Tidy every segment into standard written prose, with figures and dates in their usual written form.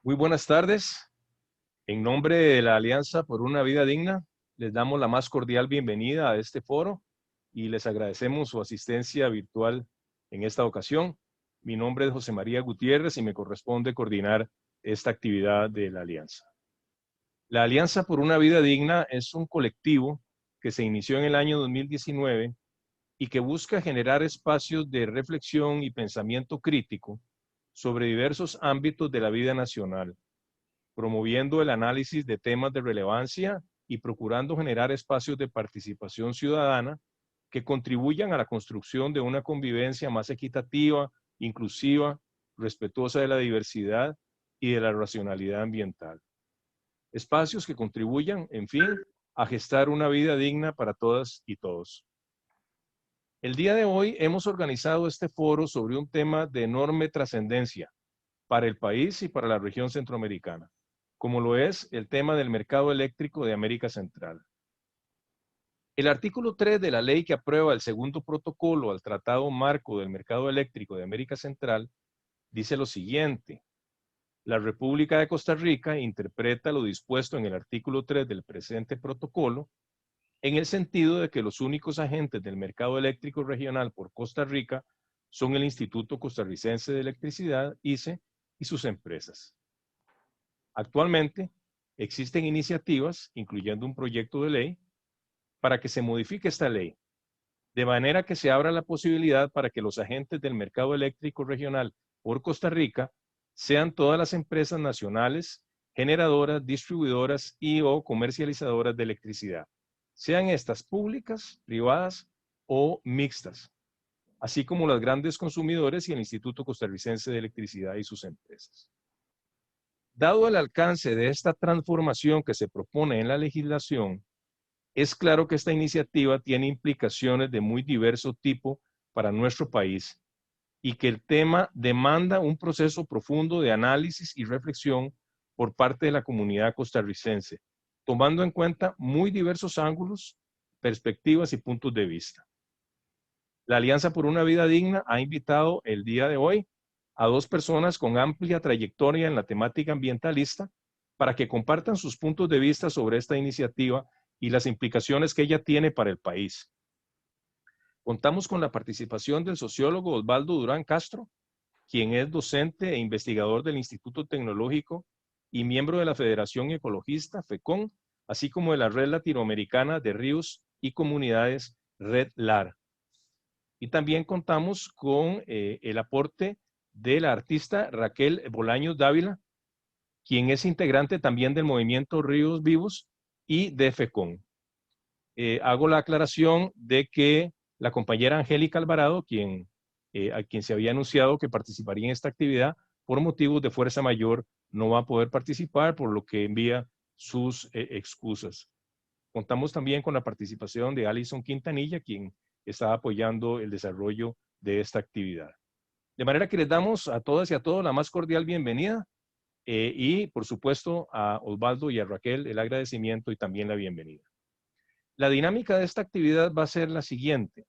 Muy buenas tardes. En nombre de la Alianza por una Vida Digna, les damos la más cordial bienvenida a este foro y les agradecemos su asistencia virtual en esta ocasión. Mi nombre es José María Gutiérrez y me corresponde coordinar esta actividad de la Alianza. La Alianza por una Vida Digna es un colectivo que se inició en el año 2019 y que busca generar espacios de reflexión y pensamiento crítico sobre diversos ámbitos de la vida nacional, promoviendo el análisis de temas de relevancia y procurando generar espacios de participación ciudadana que contribuyan a la construcción de una convivencia más equitativa, inclusiva, respetuosa de la diversidad y de la racionalidad ambiental. Espacios que contribuyan, en fin, a gestar una vida digna para todas y todos. El día de hoy hemos organizado este foro sobre un tema de enorme trascendencia para el país y para la región centroamericana, como lo es el tema del mercado eléctrico de América Central. El artículo 3 de la ley que aprueba el segundo protocolo al Tratado Marco del Mercado Eléctrico de América Central dice lo siguiente: la República de Costa Rica interpreta lo dispuesto en el artículo 3 del presente protocolo en el sentido de que los únicos agentes del mercado eléctrico regional por Costa Rica son el Instituto Costarricense de Electricidad, ICE, y sus empresas. Actualmente, existen iniciativas, incluyendo un proyecto de ley, para que se modifique esta ley, de manera que se abra la posibilidad para que los agentes del mercado eléctrico regional por Costa Rica sean todas las empresas nacionales, generadoras, distribuidoras y o comercializadoras de electricidad, sean estas públicas, privadas o mixtas, así como los grandes consumidores y el Instituto Costarricense de Electricidad y sus empresas. Dado el alcance de esta transformación que se propone en la legislación, es claro que esta iniciativa tiene implicaciones de muy diverso tipo para nuestro país y que el tema demanda un proceso profundo de análisis y reflexión por parte de la comunidad costarricense, tomando en cuenta muy diversos ángulos, perspectivas y puntos de vista. La Alianza por una Vida Digna ha invitado el día de hoy a dos personas con amplia trayectoria en la temática ambientalista para que compartan sus puntos de vista sobre esta iniciativa y las implicaciones que ella tiene para el país. Contamos con la participación del sociólogo Osvaldo Durán Castro, quien es docente e investigador del Instituto Tecnológico y miembro de la Federación Ecologista, FECON, así como de la Red Latinoamericana de Ríos y Comunidades, Red LAR. Y también contamos con el aporte de la artista Raquel Bolaños Dávila, quien es integrante también del movimiento Ríos Vivos y de FECON. Hago la aclaración de que la compañera Angélica Alvarado, a quien se había anunciado que participaría en esta actividad, por motivos de fuerza mayor, no va a poder participar, por lo que envía sus excusas. Contamos también con la participación de Alison Quintanilla, quien está apoyando el desarrollo de esta actividad. De manera que les damos a todas y a todos la más cordial bienvenida y, por supuesto, a Osvaldo y a Raquel el agradecimiento y también la bienvenida. La dinámica de esta actividad va a ser la siguiente.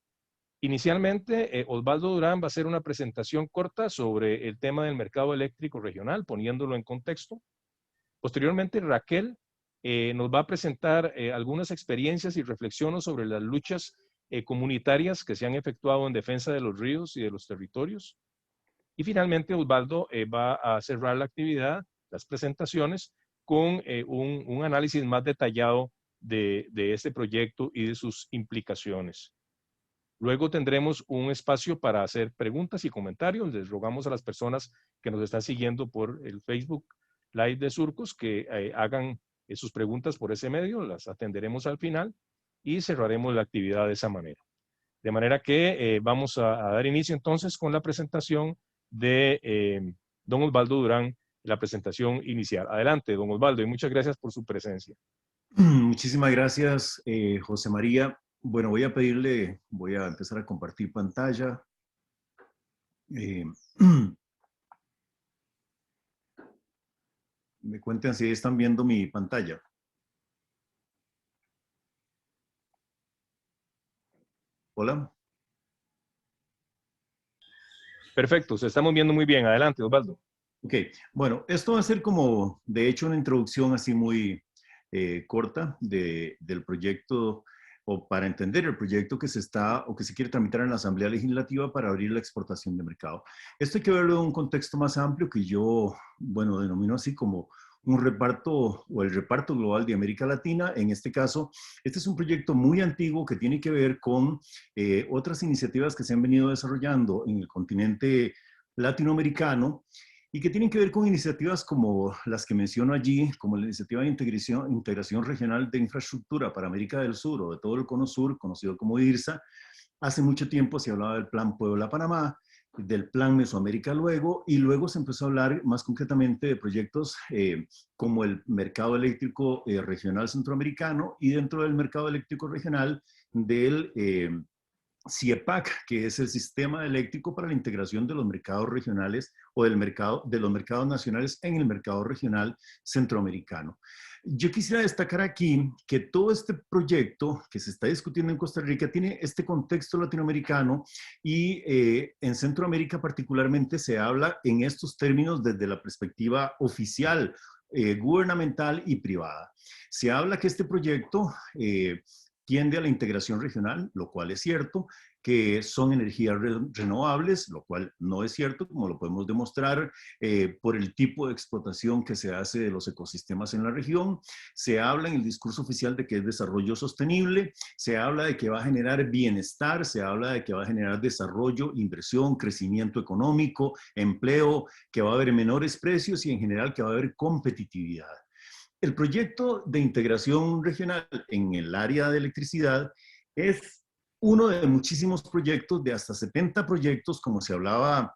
Inicialmente, Osvaldo Durán va a hacer una presentación corta sobre el tema del mercado eléctrico regional, poniéndolo en contexto. Posteriormente, Raquel nos va a presentar algunas experiencias y reflexiones sobre las luchas comunitarias que se han efectuado en defensa de los ríos y de los territorios. Y finalmente, Osvaldo va a cerrar la actividad, las presentaciones, con un análisis más detallado de este proyecto y de sus implicaciones. Luego tendremos un espacio para hacer preguntas y comentarios. Les rogamos a las personas que nos están siguiendo por el Facebook Live de Surcos que hagan sus preguntas por ese medio, las atenderemos al final y cerraremos la actividad de esa manera. De manera que vamos a dar inicio entonces con la presentación de don Osvaldo Durán, la presentación inicial. Adelante, don Osvaldo, y muchas gracias por su presencia. Muchísimas gracias, José María. Bueno, voy a empezar a compartir pantalla. Me cuenten si están viendo mi pantalla. Hola. Perfecto, se estamos viendo muy bien. Adelante, Osvaldo. Ok, bueno, esto va a ser como, de hecho, una introducción así muy corta del proyecto o para entender el proyecto que se está o que se quiere tramitar en la Asamblea Legislativa para abrir la exportación de mercado. Esto hay que verlo en un contexto más amplio que yo, bueno, denomino así como un reparto o el reparto global de América Latina. En este caso, este es un proyecto muy antiguo que tiene que ver con otras iniciativas que se han venido desarrollando en el continente latinoamericano y que tienen que ver con iniciativas como las que menciono allí, como la iniciativa de integración regional de infraestructura para América del Sur o de todo el Cono Sur, conocido como IRSA. Hace mucho tiempo se hablaba del Plan Puebla-Panamá, del Plan Mesoamérica luego, y luego se empezó a hablar más concretamente de proyectos como el Mercado Eléctrico Regional Centroamericano y dentro del Mercado Eléctrico Regional del CIEPAC, que es el Sistema Eléctrico para la Integración de los Mercados Regionales o de los mercados nacionales en el mercado regional centroamericano. Yo quisiera destacar aquí que todo este proyecto que se está discutiendo en Costa Rica tiene este contexto latinoamericano y en Centroamérica particularmente se habla en estos términos desde la perspectiva oficial, gubernamental y privada. Se habla que este proyecto tiende a la integración regional, lo cual es cierto, que son energías renovables, lo cual no es cierto, como lo podemos demostrar por el tipo de explotación que se hace de los ecosistemas en la región. Se habla en el discurso oficial de que es desarrollo sostenible, se habla de que va a generar bienestar, se habla de que va a generar desarrollo, inversión, crecimiento económico, empleo, que va a haber menores precios y en general que va a haber competitividad. El proyecto de integración regional en el área de electricidad es uno de muchísimos proyectos, de hasta 70 proyectos, como se hablaba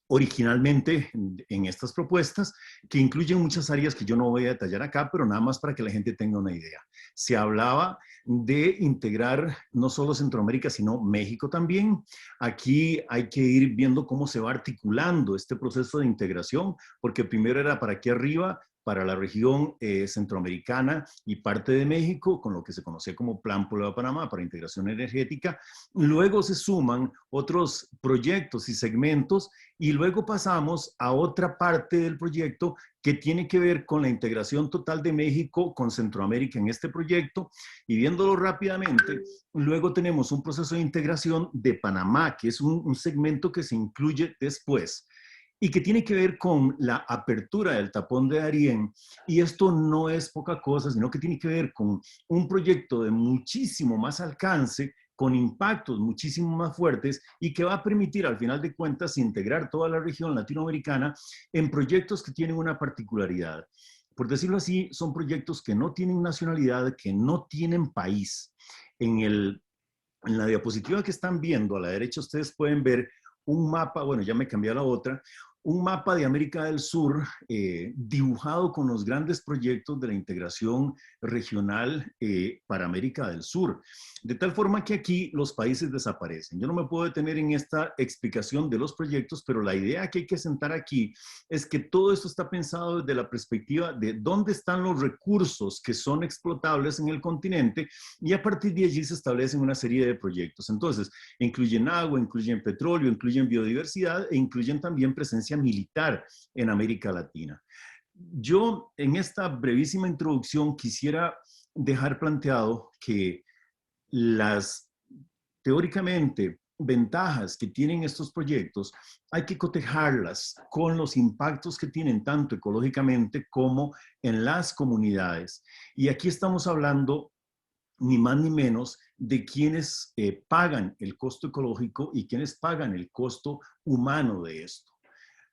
originalmente en estas propuestas, que incluyen muchas áreas que yo no voy a detallar acá, pero nada más para que la gente tenga una idea. Se hablaba de integrar no solo Centroamérica, sino México también. Aquí hay que ir viendo cómo se va articulando este proceso de integración, porque primero era para aquí arriba, para la región centroamericana y parte de México, con lo que se conocía como Plan Puebla-Panamá para integración energética. Luego se suman otros proyectos y segmentos y luego pasamos a otra parte del proyecto que tiene que ver con la integración total de México con Centroamérica en este proyecto. Y viéndolo rápidamente, luego tenemos un proceso de integración de Panamá, que es un segmento que se incluye después y que tiene que ver con la apertura del tapón de Darién. Y esto no es poca cosa, sino que tiene que ver con un proyecto de muchísimo más alcance, con impactos muchísimo más fuertes y que va a permitir, al final de cuentas, integrar toda la región latinoamericana en proyectos que tienen una particularidad. Por decirlo así, son proyectos que no tienen nacionalidad, que no tienen país. En la diapositiva que están viendo a la derecha, ustedes pueden ver un mapa, bueno, ya me cambié a la otra, un mapa de América del Sur dibujado con los grandes proyectos de la integración regional para América del Sur. De tal forma que aquí los países desaparecen. Yo no me puedo detener en esta explicación de los proyectos, pero la idea que hay que sentar aquí es que todo esto está pensado desde la perspectiva de dónde están los recursos que son explotables en el continente y a partir de allí se establecen una serie de proyectos. Entonces, incluyen agua, incluyen petróleo, incluyen biodiversidad e incluyen también presencia militar en América Latina. Yo en esta brevísima introducción quisiera dejar planteado que las teóricamente ventajas que tienen estos proyectos hay que cotejarlas con los impactos que tienen tanto ecológicamente como en las comunidades. Y aquí estamos hablando ni más ni menos de quienes pagan el costo ecológico y quienes pagan el costo humano de esto.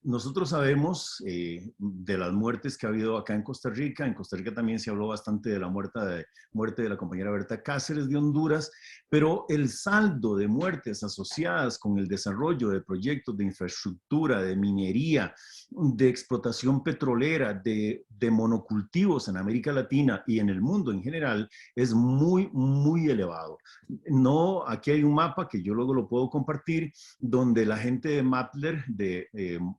Nosotros sabemos de las muertes que ha habido acá en Costa Rica. En Costa Rica también se habló bastante de la muerte de la compañera Berta Cáceres de Honduras, pero el saldo de muertes asociadas con el desarrollo de proyectos de infraestructura, de minería, de explotación petrolera, de monocultivos en América Latina y en el mundo en general es muy, muy elevado. No, aquí hay un mapa que yo luego lo puedo compartir, donde la gente de Mappler, de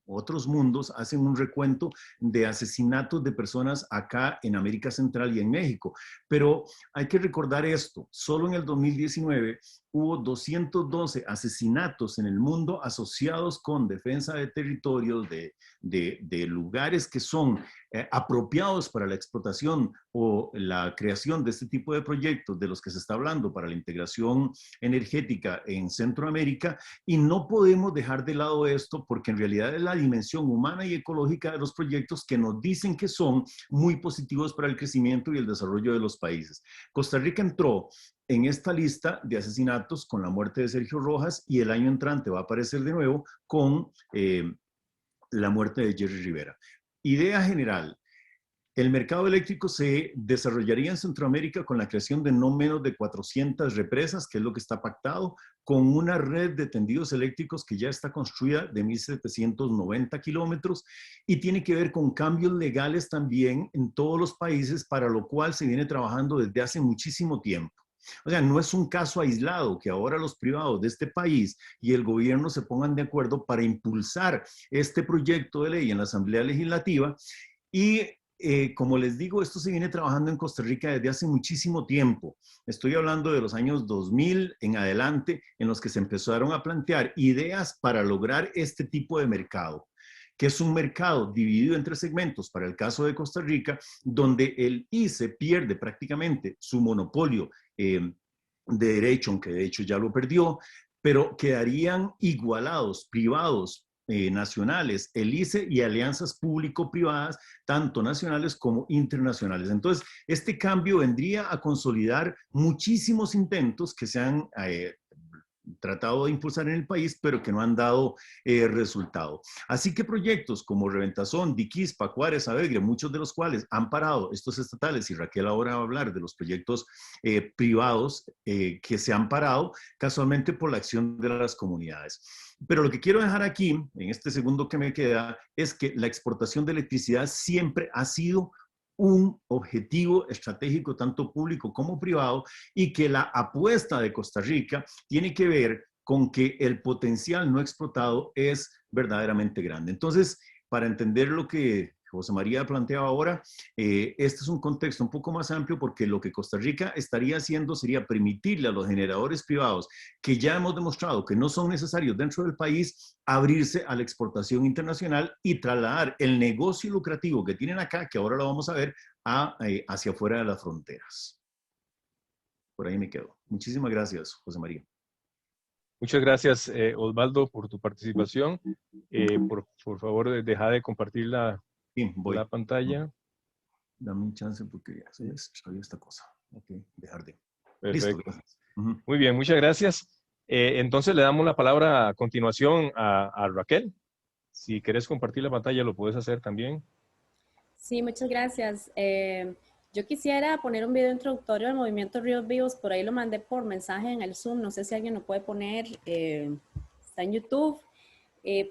otros mundos, hacen un recuento de asesinatos de personas acá en América Central y en México. Pero hay que recordar esto, solo en el 2019 hubo 212 asesinatos en el mundo asociados con defensa de territorios, de lugares que son apropiados para la explotación o la creación de este tipo de proyectos de los que se está hablando para la integración energética en Centroamérica, y no podemos dejar de lado esto porque en realidad es la dimensión humana y ecológica de los proyectos que nos dicen que son muy positivos para el crecimiento y el desarrollo de los países. Costa Rica entró en esta lista de asesinatos con la muerte de Sergio Rojas, y el año entrante va a aparecer de nuevo con la muerte de Jerry Rivera. Idea general: el mercado eléctrico se desarrollaría en Centroamérica con la creación de no menos de 400 represas, que es lo que está pactado, con una red de tendidos eléctricos que ya está construida de 1.790 kilómetros, y tiene que ver con cambios legales también en todos los países, para lo cual se viene trabajando desde hace muchísimo tiempo. O sea, no es un caso aislado que ahora los privados de este país y el gobierno se pongan de acuerdo para impulsar este proyecto de ley en la Asamblea Legislativa. Y como les digo, esto se viene trabajando en Costa Rica desde hace muchísimo tiempo. Estoy hablando de los años 2000 en adelante, en los que se empezaron a plantear ideas para lograr este tipo de mercado, que es un mercado dividido en 3 segmentos para el caso de Costa Rica, donde el ICE pierde prácticamente su monopolio de derecho, aunque de hecho ya lo perdió, pero quedarían igualados privados, nacionales, el ICE y alianzas público-privadas, tanto nacionales como internacionales. Entonces, este cambio vendría a consolidar muchísimos intentos que se han tratado de impulsar en el país, pero que no han dado resultado. Así que proyectos como Reventazón, Diquispa, Juárez, Alegre, muchos de los cuales han parado estos estatales, y Raquel ahora va a hablar de los proyectos privados que se han parado casualmente por la acción de las comunidades. Pero lo que quiero dejar aquí, en este segundo que me queda, es que la exportación de electricidad siempre ha sido un objetivo estratégico tanto público como privado, y que la apuesta de Costa Rica tiene que ver con que el potencial no explotado es verdaderamente grande. Entonces, para entender lo que José María planteaba ahora, este es un contexto un poco más amplio, porque lo que Costa Rica estaría haciendo sería permitirle a los generadores privados, que ya hemos demostrado que no son necesarios dentro del país, abrirse a la exportación internacional y trasladar el negocio lucrativo que tienen acá, que ahora lo vamos a ver, hacia afuera de las fronteras. Por ahí me quedo. Muchísimas gracias, José María. Muchas gracias, Osvaldo, por tu participación. Por favor, deja de compartir la pantalla. Dame un chance porque ya se sabía esta cosa. Ok, dejar de. Perfecto. Listo, gracias. Muy bien, muchas gracias. Entonces le damos la palabra a continuación a Raquel. Si quieres compartir la pantalla, lo puedes hacer también. Sí, muchas gracias. Yo quisiera poner un video introductorio del movimiento Ríos Vivos. Por ahí lo mandé por mensaje en el Zoom. No sé si alguien lo puede poner. Está en YouTube.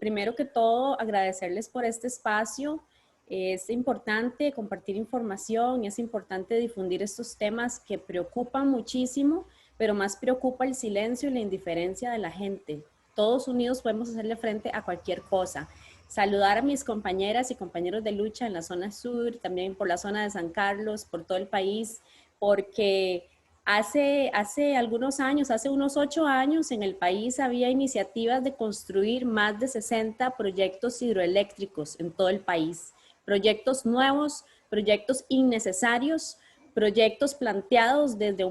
Primero que todo, agradecerles por este espacio. Es importante compartir información y es importante difundir estos temas que preocupan muchísimo, pero más preocupa el silencio y la indiferencia de la gente. Todos unidos podemos hacerle frente a cualquier cosa. Saludar a mis compañeras y compañeros de lucha en la zona sur, también por la zona de San Carlos, por todo el país, porque hace algunos años, hace unos 8 años, en el país había iniciativas de construir más de 60 proyectos hidroeléctricos en todo el país. Proyectos nuevos, proyectos innecesarios, proyectos planteados desde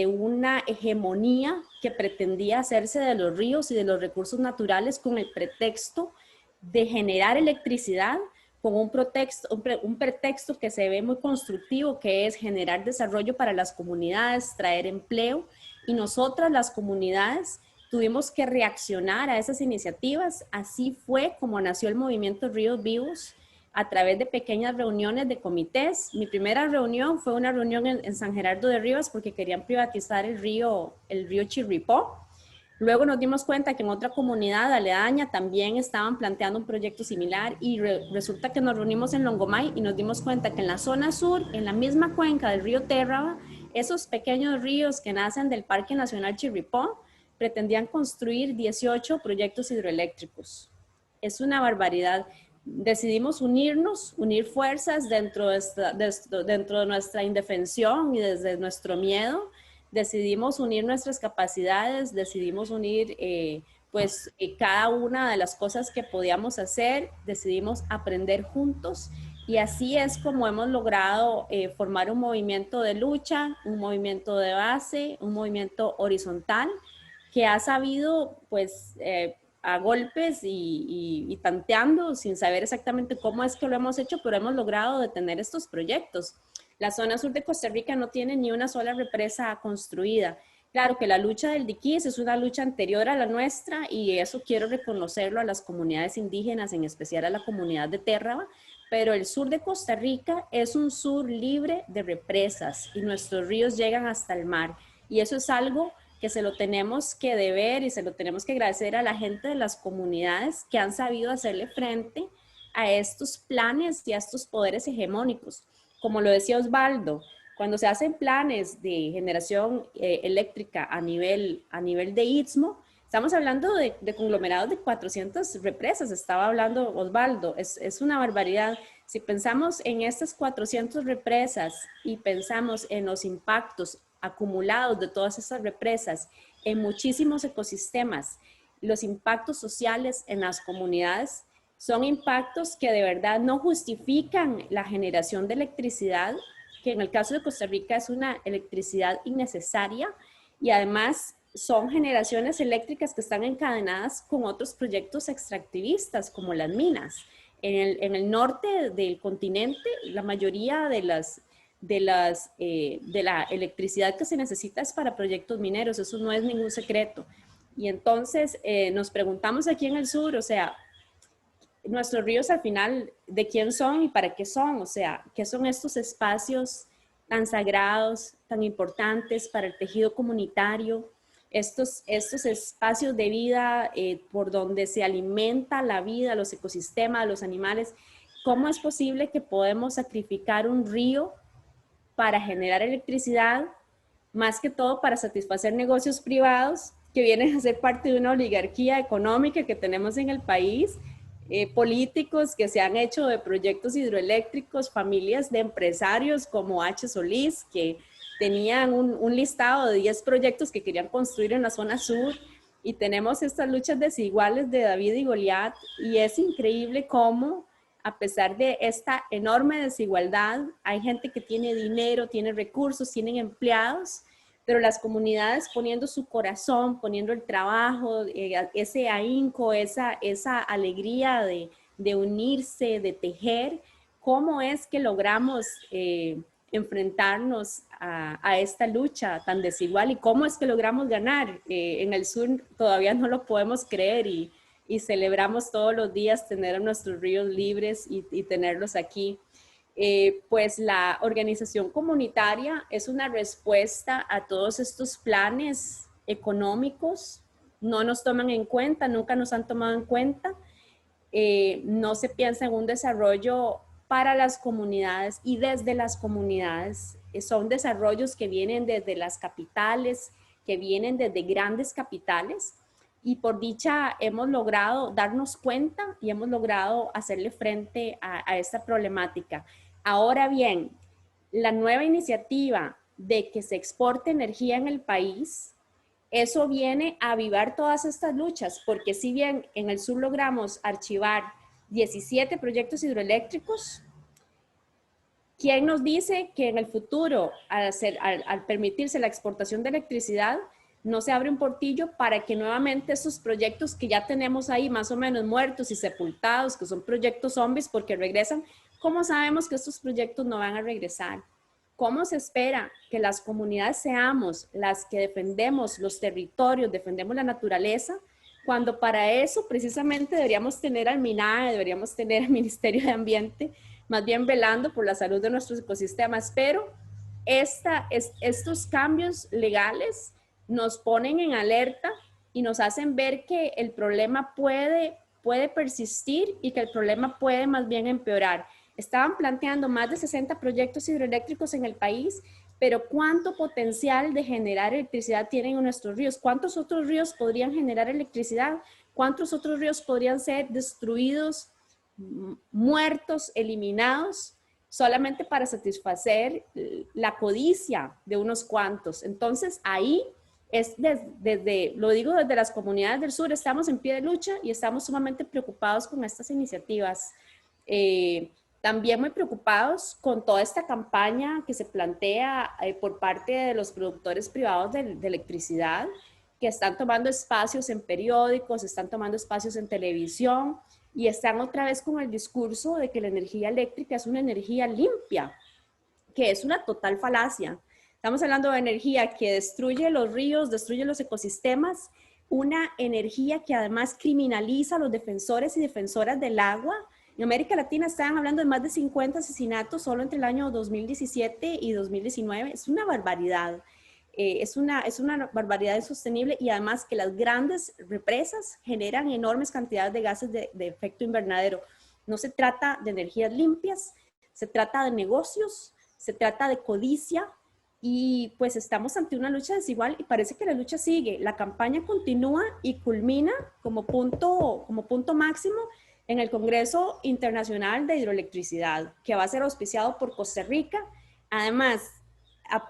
una hegemonía que pretendía hacerse de los ríos y de los recursos naturales con el pretexto de generar electricidad, con un pretexto que se ve muy constructivo, que es generar desarrollo para las comunidades, traer empleo, y nosotras las comunidades tuvimos que reaccionar a esas iniciativas. Así fue como nació el movimiento Ríos Vivos, a través de pequeñas reuniones de comités. Mi primera reunión fue una reunión en San Gerardo de Rivas, porque querían privatizar el río Chirripó. Luego nos dimos cuenta que en otra comunidad aledaña también estaban planteando un proyecto similar, y resulta que nos reunimos en Longomay y nos dimos cuenta que en la zona sur, en la misma cuenca del río Térraba, esos pequeños ríos que nacen del Parque Nacional Chirripó pretendían construir 18 proyectos hidroeléctricos. Es una barbaridad. Decidimos unir fuerzas dentro de nuestra indefensión y desde nuestro miedo. decidimos unir nuestras capacidades, decidimos unir cada una de las cosas que podíamos hacer, decidimos aprender juntos y así es como hemos logrado formar un movimiento de lucha, un movimiento de base, un movimiento horizontal que ha sabido pues a golpes y tanteando sin saber exactamente cómo es que lo hemos hecho, pero hemos logrado detener estos proyectos. La zona sur de Costa Rica no tiene ni una sola represa construida. Claro que la lucha del Diquís es una lucha anterior a la nuestra y eso quiero reconocerlo a las comunidades indígenas, en especial a la comunidad de Térraba, pero el sur de Costa Rica es un sur libre de represas y nuestros ríos llegan hasta el mar y eso es algo que se lo tenemos que deber y se lo tenemos que agradecer a la gente de las comunidades que han sabido hacerle frente a estos planes y a estos poderes hegemónicos. Como lo decía Osvaldo, cuando se hacen planes de generación eléctrica a nivel de istmo, estamos hablando de conglomerados de 400 represas, estaba hablando Osvaldo, es una barbaridad. Si pensamos en estas 400 represas y pensamos en los impactos acumulados de todas esas represas en muchísimos ecosistemas, los impactos sociales en las comunidades son impactos que de verdad no justifican la generación de electricidad, que en el caso de Costa Rica es una electricidad innecesaria y además son generaciones eléctricas que están encadenadas con otros proyectos extractivistas como las minas. En el norte del continente, la mayoría de la electricidad que se necesita es para proyectos mineros, eso no es ningún secreto. Y entonces nos preguntamos aquí en el sur, o sea, nuestros ríos al final, ¿de quién son y para qué son? O sea, ¿qué son estos espacios tan sagrados, tan importantes para el tejido comunitario? Estos espacios de vida por donde se alimenta la vida, los ecosistemas, los animales. ¿Cómo es posible que podemos sacrificar un río para generar electricidad, más que todo para satisfacer negocios privados que vienen a ser parte de una oligarquía económica que tenemos en el país, políticos que se han hecho de proyectos hidroeléctricos, familias de empresarios como H. Solís, que tenían un listado de 10 proyectos que querían construir en la zona sur, y tenemos estas luchas desiguales de David y Goliat, y es increíble cómo a pesar de esta enorme desigualdad, hay gente que tiene dinero, tiene recursos, tienen empleados, pero las comunidades poniendo su corazón, poniendo el trabajo, ese ahínco, esa alegría de unirse, de tejer, ¿cómo es que logramos enfrentarnos a esta lucha tan desigual y cómo es que logramos ganar? En el sur todavía no lo podemos creer y celebramos todos los días tener a nuestros ríos libres y tenerlos aquí. Pues la organización comunitaria es una respuesta a todos estos planes económicos. No nos toman en cuenta, nunca nos han tomado en cuenta. No se piensa en un desarrollo para las comunidades y desde las comunidades. Son desarrollos que vienen desde las capitales, que vienen desde grandes capitales. Y por dicha hemos logrado darnos cuenta y hemos logrado hacerle frente a esta problemática. Ahora bien, la nueva iniciativa de que se exporte energía en el país, eso viene a avivar todas estas luchas, porque si bien en el sur logramos archivar 17 proyectos hidroeléctricos, ¿quién nos dice que en el futuro, al permitirse la exportación de electricidad, no se abre un portillo para que nuevamente esos proyectos que ya tenemos ahí más o menos muertos y sepultados, que son proyectos zombies porque regresan, ¿cómo sabemos que estos proyectos no van a regresar? ¿Cómo se espera que las comunidades seamos las que defendemos los territorios, defendemos la naturaleza, cuando para eso precisamente deberíamos tener al MINAE, deberíamos tener al Ministerio de Ambiente, más bien velando por la salud de nuestros ecosistemas? Pero estos cambios legales nos ponen en alerta y nos hacen ver que el problema puede persistir y que el problema puede más bien empeorar. Estaban planteando más de 60 proyectos hidroeléctricos en el país, pero ¿cuánto potencial de generar electricidad tienen en nuestros ríos? ¿Cuántos otros ríos podrían generar electricidad? ¿Cuántos otros ríos podrían ser destruidos, muertos, eliminados? solamente para satisfacer la codicia de unos cuantos. Entonces ahí es desde, lo digo desde las comunidades del sur, estamos en pie de lucha y estamos sumamente preocupados con estas iniciativas. También muy preocupados con toda esta campaña que se plantea por parte de los productores privados de electricidad, que están tomando espacios en periódicos, están tomando espacios en televisión y están otra vez con el discurso de que la energía eléctrica es una energía limpia, que es una total falacia. Estamos hablando de energía que destruye los ríos, destruye los ecosistemas, una energía que además criminaliza a los defensores y defensoras del agua. En América Latina estaban hablando de más de 50 asesinatos solo entre el año 2017 y 2019. Es una barbaridad. Es una barbaridad insostenible y además que las grandes represas generan enormes cantidades de gases de efecto invernadero. No se trata de energías limpias, se trata de negocios, se trata de codicia y pues estamos ante una lucha desigual y parece que la lucha sigue. La campaña continúa y culmina como punto máximo en el Congreso Internacional de Hidroelectricidad, que va a ser auspiciado por Costa Rica.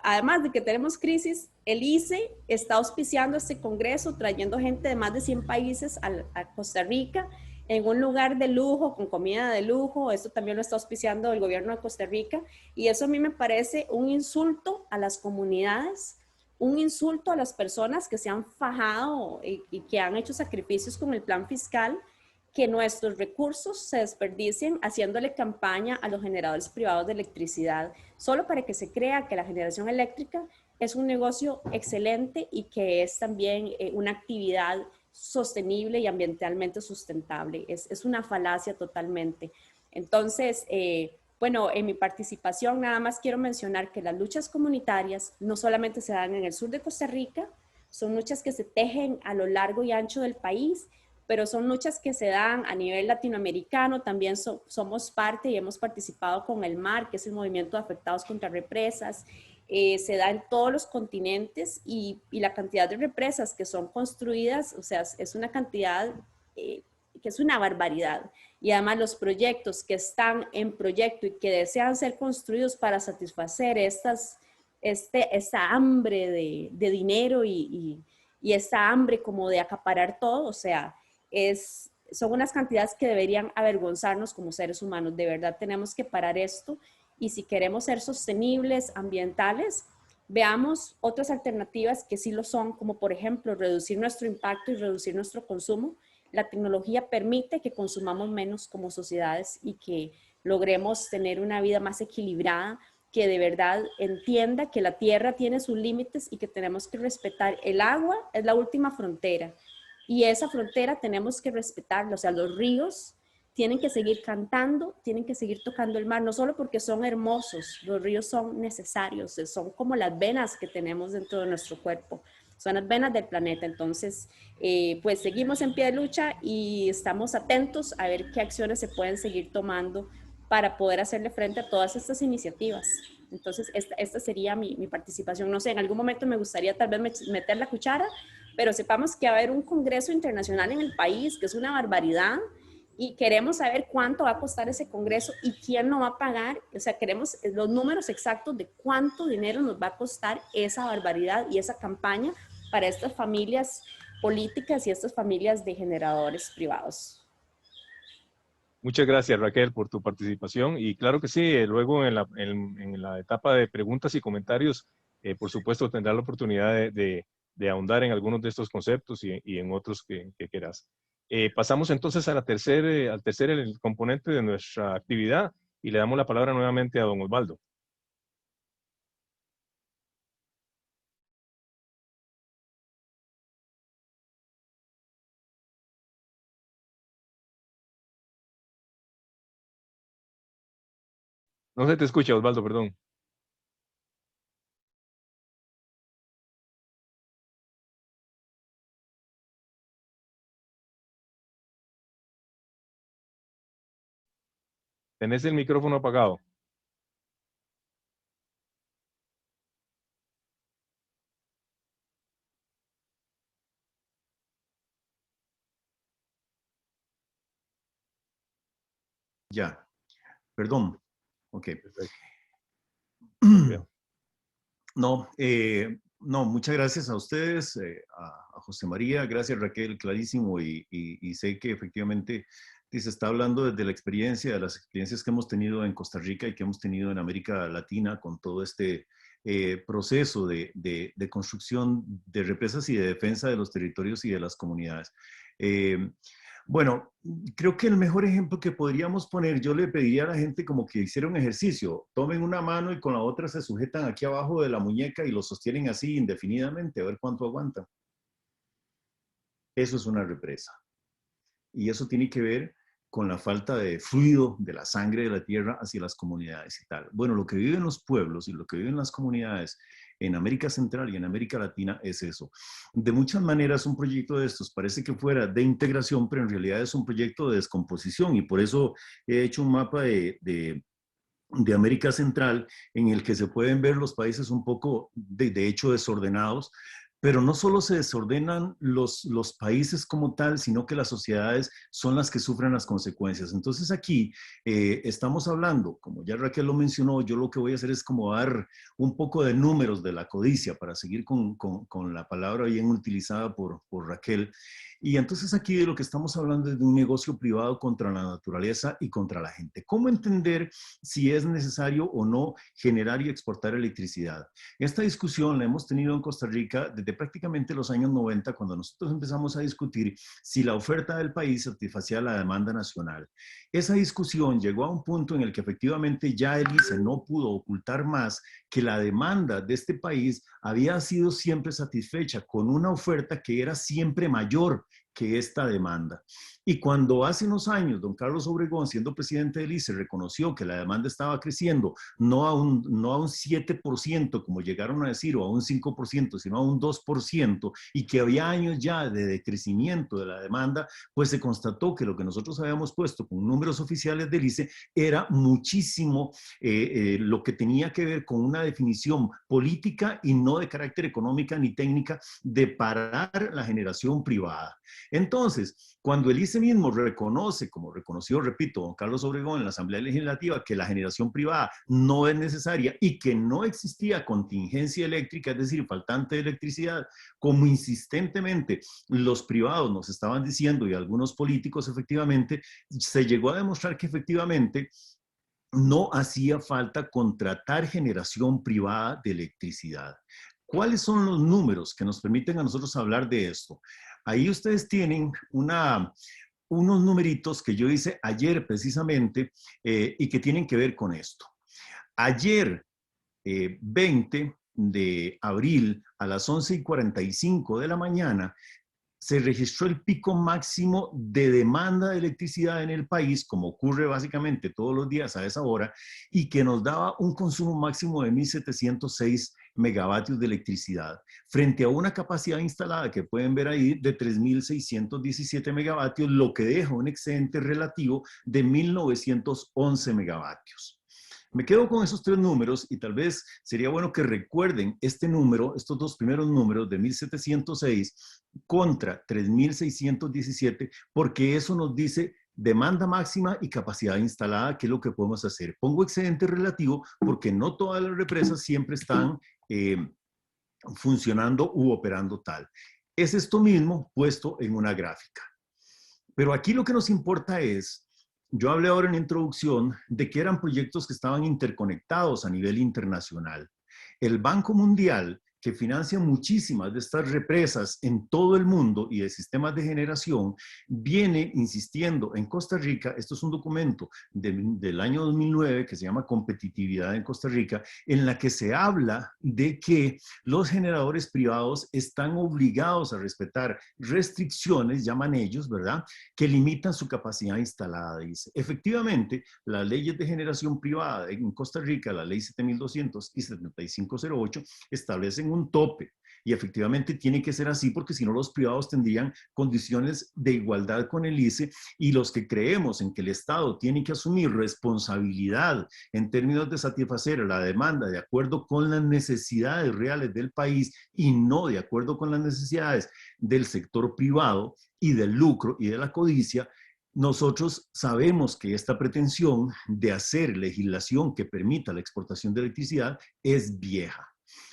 Además de que tenemos crisis, el ICE está auspiciando este congreso, trayendo gente de más de 100 países a Costa Rica, en un lugar de lujo, con comida de lujo. Esto también lo está auspiciando el gobierno de Costa Rica. Y eso a mí me parece un insulto a las comunidades, un insulto a las personas que se han fajado y que han hecho sacrificios con el plan fiscal, que nuestros recursos se desperdicien haciéndole campaña a los generadores privados de electricidad, solo para que se crea que la generación eléctrica es un negocio excelente y que es también una actividad sostenible y ambientalmente sustentable. Es una falacia totalmente. Entonces, bueno, en mi participación nada más quiero mencionar que las luchas comunitarias no solamente se dan en el sur de Costa Rica, son luchas que se tejen a lo largo y ancho del país, pero son luchas que se dan a nivel latinoamericano. También somos parte y hemos participado con el MAR, que es el Movimiento de Afectados contra Represas. Se da en todos los continentes y la cantidad de represas que son construidas, o sea, es una cantidad que es una barbaridad. Y además los proyectos que están en proyecto y que desean ser construidos para satisfacer esta hambre de dinero y esta hambre como de acaparar todo, o sea, son unas cantidades que deberían avergonzarnos como seres humanos. De verdad tenemos que parar esto y si queremos ser sostenibles, ambientales, veamos otras alternativas que sí lo son, como por ejemplo reducir nuestro impacto y reducir nuestro consumo. La tecnología permite que consumamos menos como sociedades y que logremos tener una vida más equilibrada, que de verdad entienda que la tierra tiene sus límites y que tenemos que respetar. El agua es la última frontera. Y esa frontera tenemos que respetarla, o sea, los ríos tienen que seguir cantando, tienen que seguir tocando el mar, no solo porque son hermosos, los ríos son necesarios, son como las venas que tenemos dentro de nuestro cuerpo, son las venas del planeta. Entonces, pues seguimos en pie de lucha y estamos atentos a ver qué acciones se pueden seguir tomando para poder hacerle frente a todas estas iniciativas. Entonces, esta sería mi participación. No sé, en algún momento me gustaría tal vez meter la cuchara, pero sepamos que va a haber un congreso internacional en el país, que es una barbaridad, y queremos saber cuánto va a costar ese congreso y quién lo va a pagar. O sea, queremos los números exactos de cuánto dinero nos va a costar esa barbaridad y esa campaña para estas familias políticas y estas familias de generadores privados. Muchas gracias, Raquel, por tu participación. Y claro que sí, luego en la etapa de preguntas y comentarios, por supuesto, tendrás la oportunidad de ahondar en algunos de estos conceptos y en otros que quieras. Pasamos entonces a al tercer componente de nuestra actividad y le damos la palabra nuevamente a don Osvaldo. No se te escucha, Osvaldo, perdón. Tenés el micrófono apagado. Ya, perdón. Ok. Perfecto. No, muchas gracias a ustedes, a José María, gracias Raquel, clarísimo, y sé que efectivamente se está hablando desde la experiencia, de las experiencias que hemos tenido en Costa Rica y que hemos tenido en América Latina con todo este proceso de construcción de represas y de defensa de los territorios y de las comunidades. Bueno, creo que el mejor ejemplo que podríamos poner, yo le pediría a la gente como que hiciera un ejercicio. Tomen una mano y con la otra se sujetan aquí abajo de la muñeca y lo sostienen así indefinidamente, a ver cuánto aguantan. Eso es una represa. Y eso tiene que ver con la falta de fluido de la sangre de la tierra hacia las comunidades y tal. Bueno, lo que viven los pueblos y lo que viven las comunidades en América Central y en América Latina es eso. De muchas maneras, un proyecto de estos parece que fuera de integración, pero en realidad es un proyecto de descomposición, y por eso he hecho un mapa de América Central en el que se pueden ver los países un poco, de hecho, desordenados. Pero no solo se desordenan los países como tal, sino que las sociedades son las que sufren las consecuencias. Entonces aquí estamos hablando, como ya Raquel lo mencionó, yo lo que voy a hacer es como dar un poco de números de la codicia para seguir con la palabra bien utilizada por Raquel. Y entonces aquí de lo que estamos hablando es de un negocio privado contra la naturaleza y contra la gente. ¿Cómo entender si es necesario o no generar y exportar electricidad? Esta discusión la hemos tenido en Costa Rica desde prácticamente los años 90, cuando nosotros empezamos a discutir si la oferta del país satisfacía la demanda nacional. Esa discusión llegó a un punto en el que efectivamente ya el ICE no pudo ocultar más que la demanda de este país había sido siempre satisfecha con una oferta que era siempre mayor que esta demanda. Y cuando hace unos años don Carlos Obregón, siendo presidente del ICE, reconoció que la demanda estaba creciendo no a un 7%, como llegaron a decir, o a un 5%, sino a un 2%, y que había años ya de decrecimiento de la demanda, pues se constató que lo que nosotros habíamos puesto con números oficiales del ICE era muchísimo lo que tenía que ver con una definición política y no de carácter económica ni técnica de parar la generación privada. Entonces, cuando el ICE mismo reconoce, como reconoció, repito, don Carlos Obregón en la Asamblea Legislativa, que la generación privada no es necesaria y que no existía contingencia eléctrica, es decir, faltante de electricidad, como insistentemente los privados nos estaban diciendo y algunos políticos efectivamente, se llegó a demostrar que efectivamente no hacía falta contratar generación privada de electricidad. ¿Cuáles son los números que nos permiten a nosotros hablar de esto? Ahí ustedes tienen unos numeritos que yo hice ayer precisamente y que tienen que ver con esto. Ayer, 20 de abril, a las 11:45 de la mañana, se registró el pico máximo de demanda de electricidad en el país, como ocurre básicamente todos los días a esa hora, y que nos daba un consumo máximo de 1.706 megavatios de electricidad, frente a una capacidad instalada que pueden ver ahí de 3.617 megavatios, lo que deja un excedente relativo de 1.911 megavatios. Me quedo con esos tres números y tal vez sería bueno que recuerden este número, estos dos primeros números de 1.706 contra 3.617, porque eso nos dice demanda máxima y capacidad instalada, que es lo que podemos hacer. Pongo excedente relativo porque no todas las represas siempre están funcionando u operando tal. Es esto mismo puesto en una gráfica. Pero aquí lo que nos importa es, yo hablé ahora en la introducción de que eran proyectos que estaban interconectados a nivel internacional. El Banco Mundial, que financia muchísimas de estas represas en todo el mundo y de sistemas de generación, viene insistiendo en Costa Rica. Esto es un documento del año 2009 que se llama Competitividad en Costa Rica, en la que se habla de que los generadores privados están obligados a respetar restricciones, llaman ellos, ¿verdad?, que limitan su capacidad instalada, dice. Efectivamente, las leyes de generación privada en Costa Rica, la ley 7200 y 7508, establecen un tope. Y efectivamente tiene que ser así, porque si no los privados tendrían condiciones de igualdad con el ICE, y los que creemos en que el Estado tiene que asumir responsabilidad en términos de satisfacer la demanda de acuerdo con las necesidades reales del país y no de acuerdo con las necesidades del sector privado y del lucro y de la codicia, nosotros sabemos que esta pretensión de hacer legislación que permita la exportación de electricidad es vieja.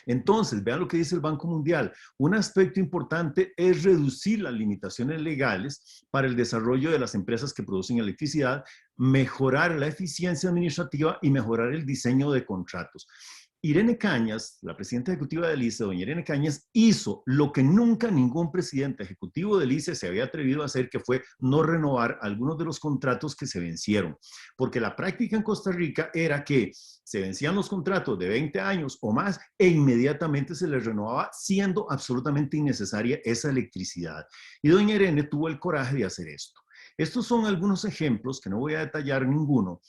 Entonces, vean lo que dice el Banco Mundial. Un aspecto importante es reducir las limitaciones legales para el desarrollo de las empresas que producen electricidad, mejorar la eficiencia administrativa y mejorar el diseño de contratos. Irene Cañas, la presidenta ejecutiva del ICE, doña Irene Cañas, hizo lo que nunca ningún presidente ejecutivo del ICE se había atrevido a hacer, que fue no renovar algunos de los contratos que se vencieron. Porque la práctica en Costa Rica era que se vencían los contratos de 20 años o más e inmediatamente se les renovaba, siendo absolutamente innecesaria esa electricidad. Y doña Irene tuvo el coraje de hacer esto. Estos son algunos ejemplos, que no voy a detallar ninguno,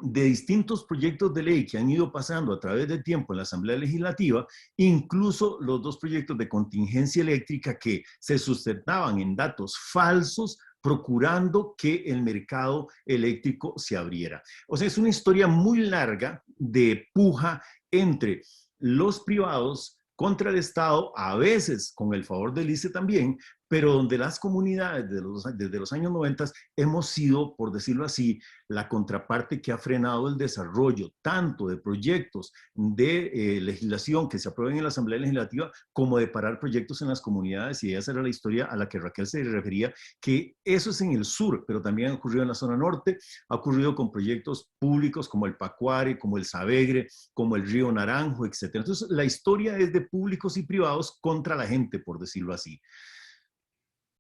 de distintos proyectos de ley que han ido pasando a través del tiempo en la Asamblea Legislativa, incluso los dos proyectos de contingencia eléctrica que se sustentaban en datos falsos, procurando que el mercado eléctrico se abriera. O sea, es una historia muy larga de puja entre los privados contra el Estado, a veces con el favor del ICE también, pero donde las comunidades desde los años 90 hemos sido, por decirlo así, la contraparte que ha frenado el desarrollo tanto de proyectos de legislación que se aprueben en la Asamblea Legislativa, como de parar proyectos en las comunidades. Y esa era la historia a la que Raquel se refería, que eso es en el sur, pero también ha ocurrido en la zona norte, ha ocurrido con proyectos públicos como el Pacuare, como el Savegre, como el Río Naranjo, etc. Entonces, la historia es de públicos y privados contra la gente, por decirlo así.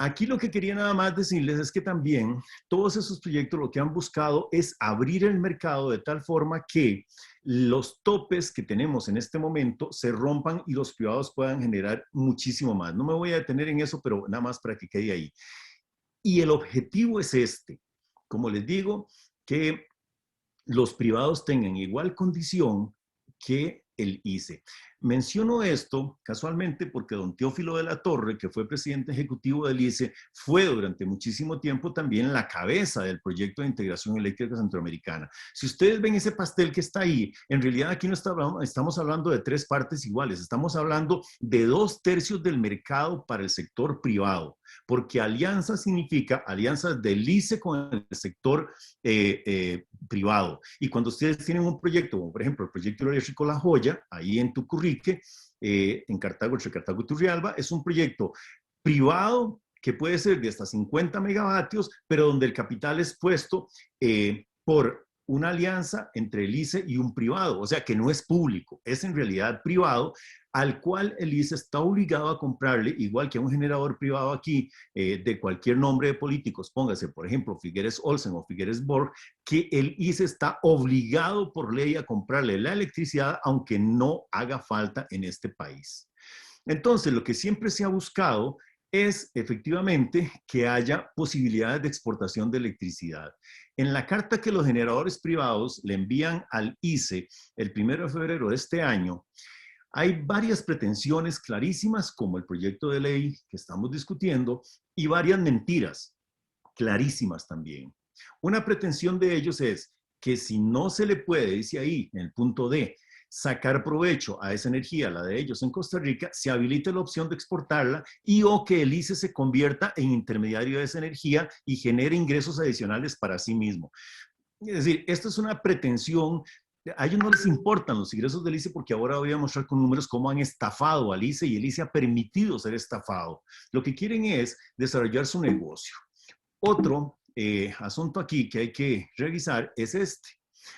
Aquí lo que quería nada más decirles es que también todos esos proyectos lo que han buscado es abrir el mercado de tal forma que los topes que tenemos en este momento se rompan y los privados puedan generar muchísimo más. No me voy a detener en eso, pero nada más para que quede ahí. Y el objetivo es este, como les digo, que los privados tengan igual condición que el ICE. Menciono esto casualmente porque don Teófilo de la Torre, que fue presidente ejecutivo del ICE, fue durante muchísimo tiempo también la cabeza del proyecto de integración eléctrica centroamericana. Si ustedes ven ese pastel que está ahí, en realidad aquí no estamos hablando de 3 partes iguales, estamos hablando de 2/3 del mercado para el sector privado, porque alianza significa alianzas del ICE con el sector privado. Y cuando ustedes tienen un proyecto, como por ejemplo el proyecto eléctrico La Joya, ahí en Tucurrique, en Cartago, entre Cartago y Turrialba, es un proyecto privado que puede ser de hasta 50 megavatios, pero donde el capital es puesto por una alianza entre el ICE y un privado, o sea que no es público, es en realidad privado, al cual el ICE está obligado a comprarle, igual que a un generador privado aquí, de cualquier nombre de políticos, póngase por ejemplo Figueres Olsen o Figueres Borg, que el ICE está obligado por ley a comprarle la electricidad, aunque no haga falta en este país. Entonces, lo que siempre se ha buscado es efectivamente que haya posibilidades de exportación de electricidad. En la carta que los generadores privados le envían al ICE el 1 de febrero de este año, hay varias pretensiones clarísimas, como el proyecto de ley que estamos discutiendo, y varias mentiras clarísimas también. Una pretensión de ellos es que si no se le puede, dice ahí, en el punto D, sacar provecho a esa energía, la de ellos en Costa Rica, se habilite la opción de exportarla y o que el ICE se convierta en intermediario de esa energía y genere ingresos adicionales para sí mismo. Es decir, esto es una pretensión. A ellos no les importan los ingresos del ICE porque ahora voy a mostrar con números cómo han estafado al ICE y el ICE ha permitido ser estafado. Lo que quieren es desarrollar su negocio. Otro asunto aquí que hay que revisar es este.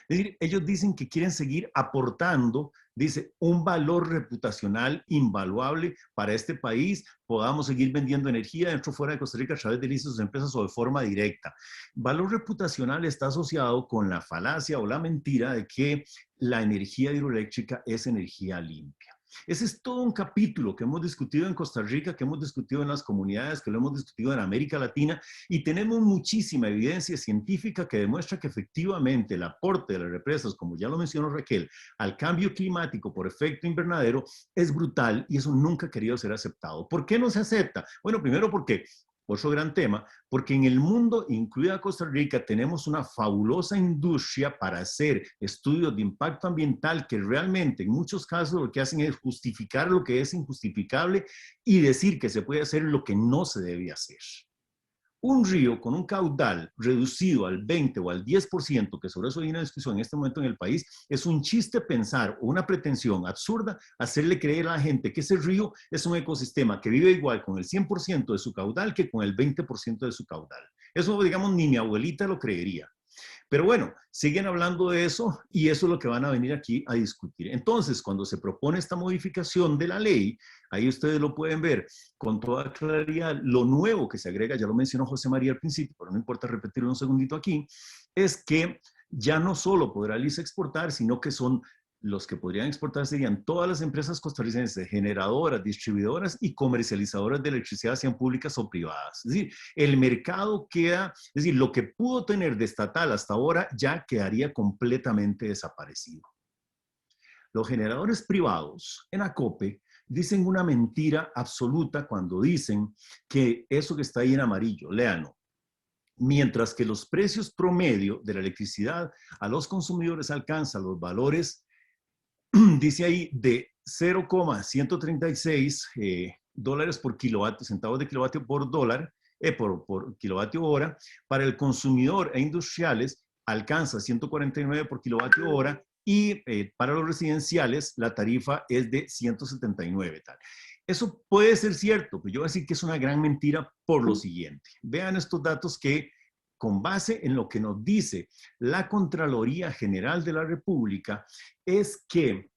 Es decir, ellos dicen que quieren seguir aportando, dice, un valor reputacional invaluable para este país, podamos seguir vendiendo energía dentro o fuera de Costa Rica a través de sus empresas o de forma directa. Valor reputacional está asociado con la falacia o la mentira de que la energía hidroeléctrica es energía limpia. Ese es todo un capítulo que hemos discutido en Costa Rica, que hemos discutido en las comunidades, que lo hemos discutido en América Latina y tenemos muchísima evidencia científica que demuestra que efectivamente el aporte de las represas, como ya lo mencionó Raquel, al cambio climático por efecto invernadero es brutal y eso nunca ha querido ser aceptado. ¿Por qué no se acepta? Bueno, primero porque otro gran tema, porque en el mundo, incluida Costa Rica, tenemos una fabulosa industria para hacer estudios de impacto ambiental que realmente en muchos casos lo que hacen es justificar lo que es injustificable y decir que se puede hacer lo que no se debe hacer. un río con un caudal reducido al 20 o al 10%, que sobre eso hay una discusión en este momento en el país, es un chiste pensar o una pretensión absurda hacerle creer a la gente que ese río es un ecosistema que vive igual con el 100% de su caudal que con el 20% de su caudal. Eso, digamos, ni mi abuelita lo creería. Pero bueno, siguen hablando de eso y eso es lo que van a venir aquí a discutir. Entonces, cuando se propone esta modificación de la ley, ahí ustedes lo pueden ver con toda claridad. Lo nuevo que se agrega, ya lo mencionó José María al principio, pero no importa repetirlo un segundito aquí, es que ya no solo podrá el ICE exportar, sino que son los que podrían exportar serían todas las empresas costarricenses, generadoras, distribuidoras y comercializadoras de electricidad, sean públicas o privadas. Es decir, el mercado queda, es decir, lo que pudo tener de estatal hasta ahora ya quedaría completamente desaparecido. Los generadores privados en ACOPE dicen una mentira absoluta cuando dicen que eso que está ahí en amarillo, léanlo, mientras que los precios promedio de la electricidad a los consumidores alcanzan los valores dice ahí de 0,136 dólares por kilovatio, centavos de kilovatio por dólar, por kilovatio hora. Para el consumidor e industriales alcanza 149 por kilovatio hora y para los residenciales la tarifa es de 179 tal. Eso puede ser cierto, pero yo voy a decir que es una gran mentira por lo siguiente. Vean estos datos que con base en lo que nos dice la Contraloría General de la República, es que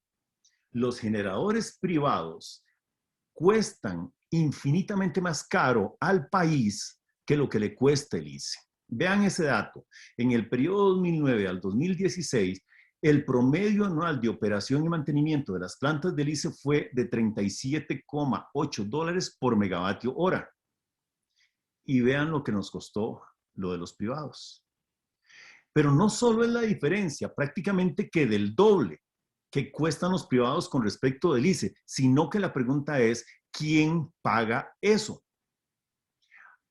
los generadores privados cuestan infinitamente más caro al país que lo que le cuesta el ICE. Vean ese dato. En el periodo 2009 al 2016, el promedio anual de operación y mantenimiento de las plantas del ICE fue de 37,8 dólares por megavatio hora. Y vean lo que nos costó lo de los privados. Pero no solo es la diferencia, prácticamente que del doble que cuestan los privados con respecto del ICE, sino que la pregunta es, ¿quién paga eso?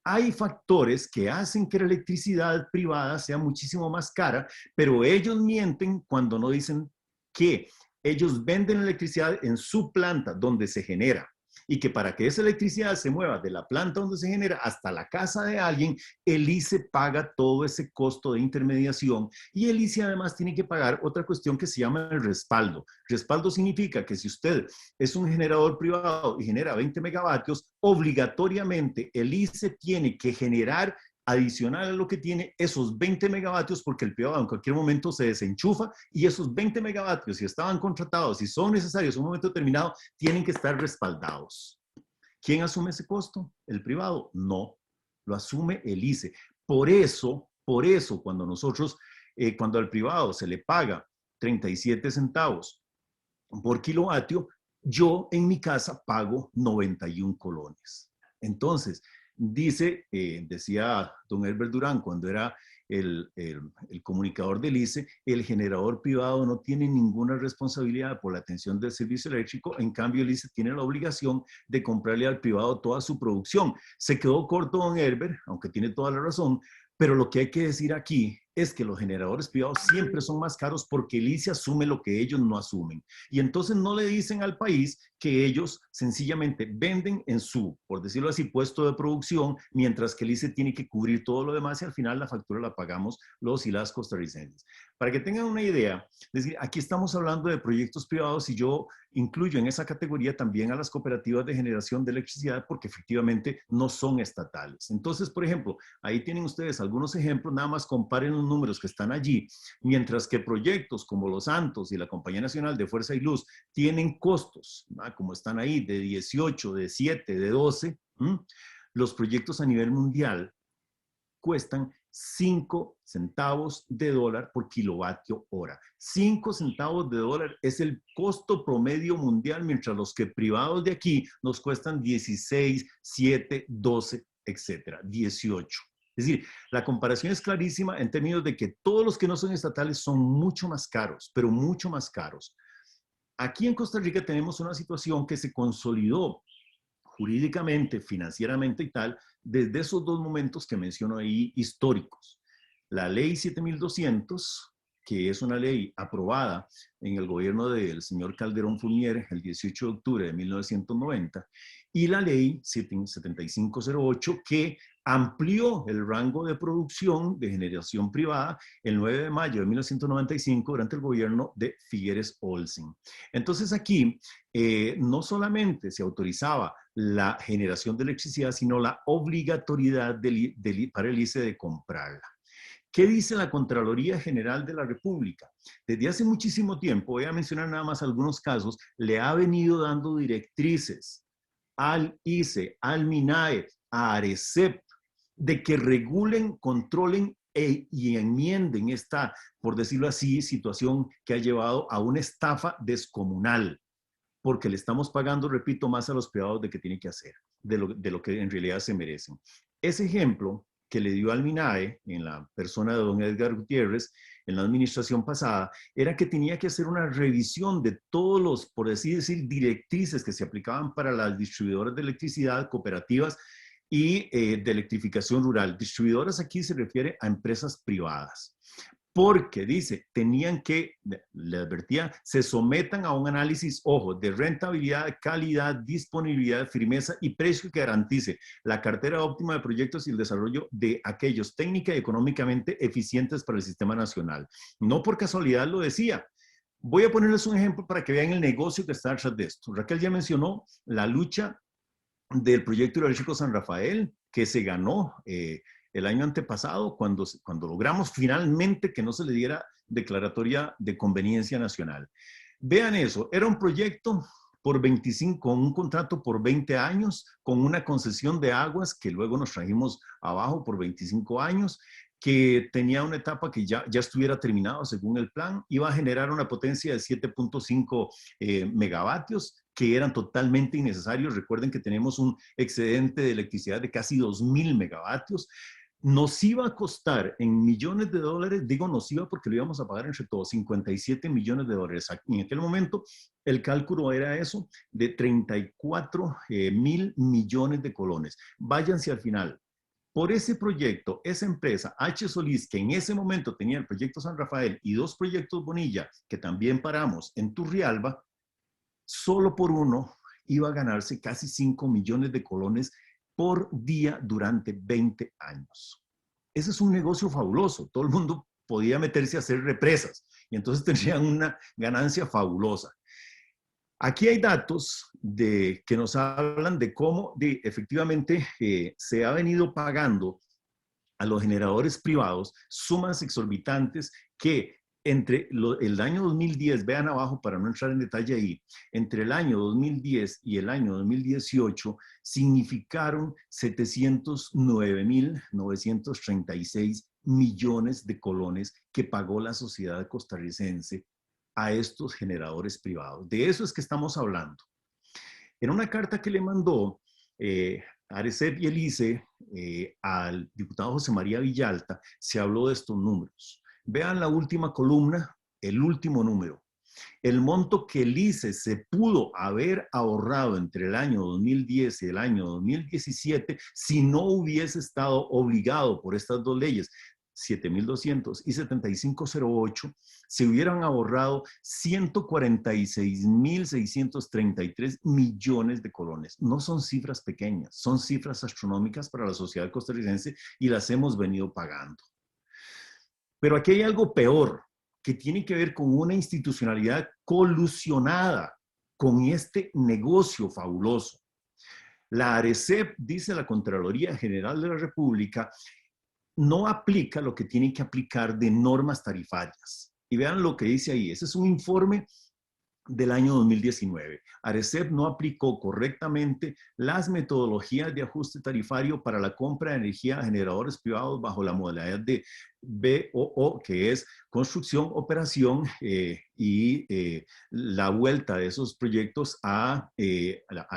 Hay factores que hacen que la electricidad privada sea muchísimo más cara, pero ellos mienten cuando no dicen que ellos venden electricidad en su planta donde se genera y que para que esa electricidad se mueva de la planta donde se genera hasta la casa de alguien, el ICE paga todo ese costo de intermediación y el ICE además tiene que pagar otra cuestión que se llama el respaldo. Respaldo significa que si usted es un generador privado y genera 20 megavatios, obligatoriamente el ICE tiene que generar adicional a lo que tiene esos 20 megavatios porque el privado en cualquier momento se desenchufa y esos 20 megavatios, si estaban contratados, si son necesarios en un momento determinado, tienen que estar respaldados. ¿Quién asume ese costo? ¿El privado? No, lo asume el ICE. Por eso, cuando nosotros, cuando al privado se le paga 37 centavos por kilovatio, yo en mi casa pago 91 colones. Entonces, decía don Herbert Durán cuando era el comunicador del ICE, el generador privado no tiene ninguna responsabilidad por la atención del servicio eléctrico, en cambio el ICE tiene la obligación de comprarle al privado toda su producción. Se quedó corto don Herbert, aunque tiene toda la razón, pero lo que hay que decir aquí es que los generadores privados siempre son más caros porque el ICE asume lo que ellos no asumen. Y entonces no le dicen al país que ellos sencillamente venden en su, por decirlo así, puesto de producción, mientras que el ICE tiene que cubrir todo lo demás y al final la factura la pagamos los y las costarricenses. Para que tengan una idea, es decir, aquí estamos hablando de proyectos privados y yo incluyo en esa categoría también a las cooperativas de generación de electricidad porque efectivamente no son estatales. Entonces, por ejemplo, ahí tienen ustedes algunos ejemplos, nada más comparen los números que están allí, mientras que proyectos como Los Santos y la Compañía Nacional de Fuerza y Luz tienen costos, ¿no? Como están ahí, de 18, de 7, de 12, los proyectos a nivel mundial cuestan 5 centavos de dólar por kilovatio hora. 5 centavos de dólar es el costo promedio mundial, mientras los que privados de aquí nos cuestan 16, 7, 12, etcétera, 18. Es decir, la comparación es clarísima en términos de que todos los que no son estatales son mucho más caros, pero mucho más caros. Aquí en Costa Rica tenemos una situación que se consolidó jurídicamente, financieramente y tal, desde esos dos momentos que menciono ahí históricos. La ley 7200, que es una ley aprobada en el gobierno del señor Calderón Fournier el 18 de octubre de 1990, y la ley 7508, que amplió el rango de producción de generación privada el 9 de mayo de 1995 durante el gobierno de Figueres Olsen. Entonces aquí no solamente se autorizaba la generación de electricidad, sino la obligatoriedad para el ICE de comprarla. ¿Qué dice la Contraloría General de la República? Desde hace muchísimo tiempo, voy a mencionar nada más algunos casos, le ha venido dando directrices al ICE, al MINAE, a ARECEP, de que regulen, controlen y enmienden esta, por decirlo así, situación que ha llevado a una estafa descomunal, porque le estamos pagando, repito, más a los privados de que tienen que hacer, de lo que en realidad se merecen. Ese ejemplo que le dio al MINAE, en la persona de don Edgar Gutiérrez, en la administración pasada, era que tenía que hacer una revisión de todos los, por así decir, directrices que se aplicaban para las distribuidoras de electricidad, cooperativas y de electrificación rural. Distribuidoras aquí se refiere a empresas privadas. Porque, dice, tenían que, le advertía, se sometan a un análisis, ojo, de rentabilidad, calidad, disponibilidad, firmeza y precio que garantice la cartera óptima de proyectos y el desarrollo de aquellos técnica y económicamente eficientes para el sistema nacional. No por casualidad lo decía. Voy a ponerles un ejemplo para que vean el negocio que está detrás de esto. Raquel ya mencionó la lucha del proyecto hidroeléctrico San Rafael, que se ganó el año antepasado, cuando logramos finalmente que no se le diera declaratoria de conveniencia nacional. Vean eso, era un proyecto por 25, un contrato por 20 años, con una concesión de aguas que luego nos trajimos abajo por 25 años, que tenía una etapa que ya estuviera terminado según el plan, iba a generar una potencia de 7.5 megavatios, que eran totalmente innecesarios. Recuerden que tenemos un excedente de electricidad de casi 2.000 megavatios. Nos iba a costar en millones de dólares, digo nos iba porque lo íbamos a pagar entre todos, 57 millones de dólares. En aquel momento el cálculo era eso, de 34 mil millones de colones. Váyanse al final. Por ese proyecto, esa empresa, H. Solís, que en ese momento tenía el proyecto San Rafael y 2 proyectos Bonilla, que también paramos en Turrialba, solo por uno iba a ganarse casi 5 millones de colones por día durante 20 años. Ese es un negocio fabuloso. Todo el mundo podía meterse a hacer represas y entonces tendrían una ganancia fabulosa. Aquí hay datos que nos hablan de cómo efectivamente se ha venido pagando a los generadores privados sumas exorbitantes que entre el año 2010, vean abajo para no entrar en detalle ahí, entre el año 2010 y el año 2018 significaron 709.936 millones de colones que pagó la sociedad costarricense a estos generadores privados. De eso es que estamos hablando. En una carta que le mandó ARECEP y el ICE al diputado José María Villalta, se habló de estos números. Vean la última columna, el último número. El monto que el ICE se pudo haber ahorrado entre el año 2010 y el año 2017 si no hubiese estado obligado por estas dos leyes, 7.200 y 7508, se hubieran ahorrado 146.633 millones de colones. No son cifras pequeñas, son cifras astronómicas para la sociedad costarricense y las hemos venido pagando. Pero aquí hay algo peor, que tiene que ver con una institucionalidad colusionada con este negocio fabuloso. La ARECEP, dice la Contraloría General de la República, no aplica lo que tiene que aplicar de normas tarifarias. Y vean lo que dice ahí. Ese es un informe del año 2019. ARECEP no aplicó correctamente las metodologías de ajuste tarifario para la compra de energía a generadores privados bajo la modalidad de BOO, que es construcción, operación y la vuelta de esos proyectos al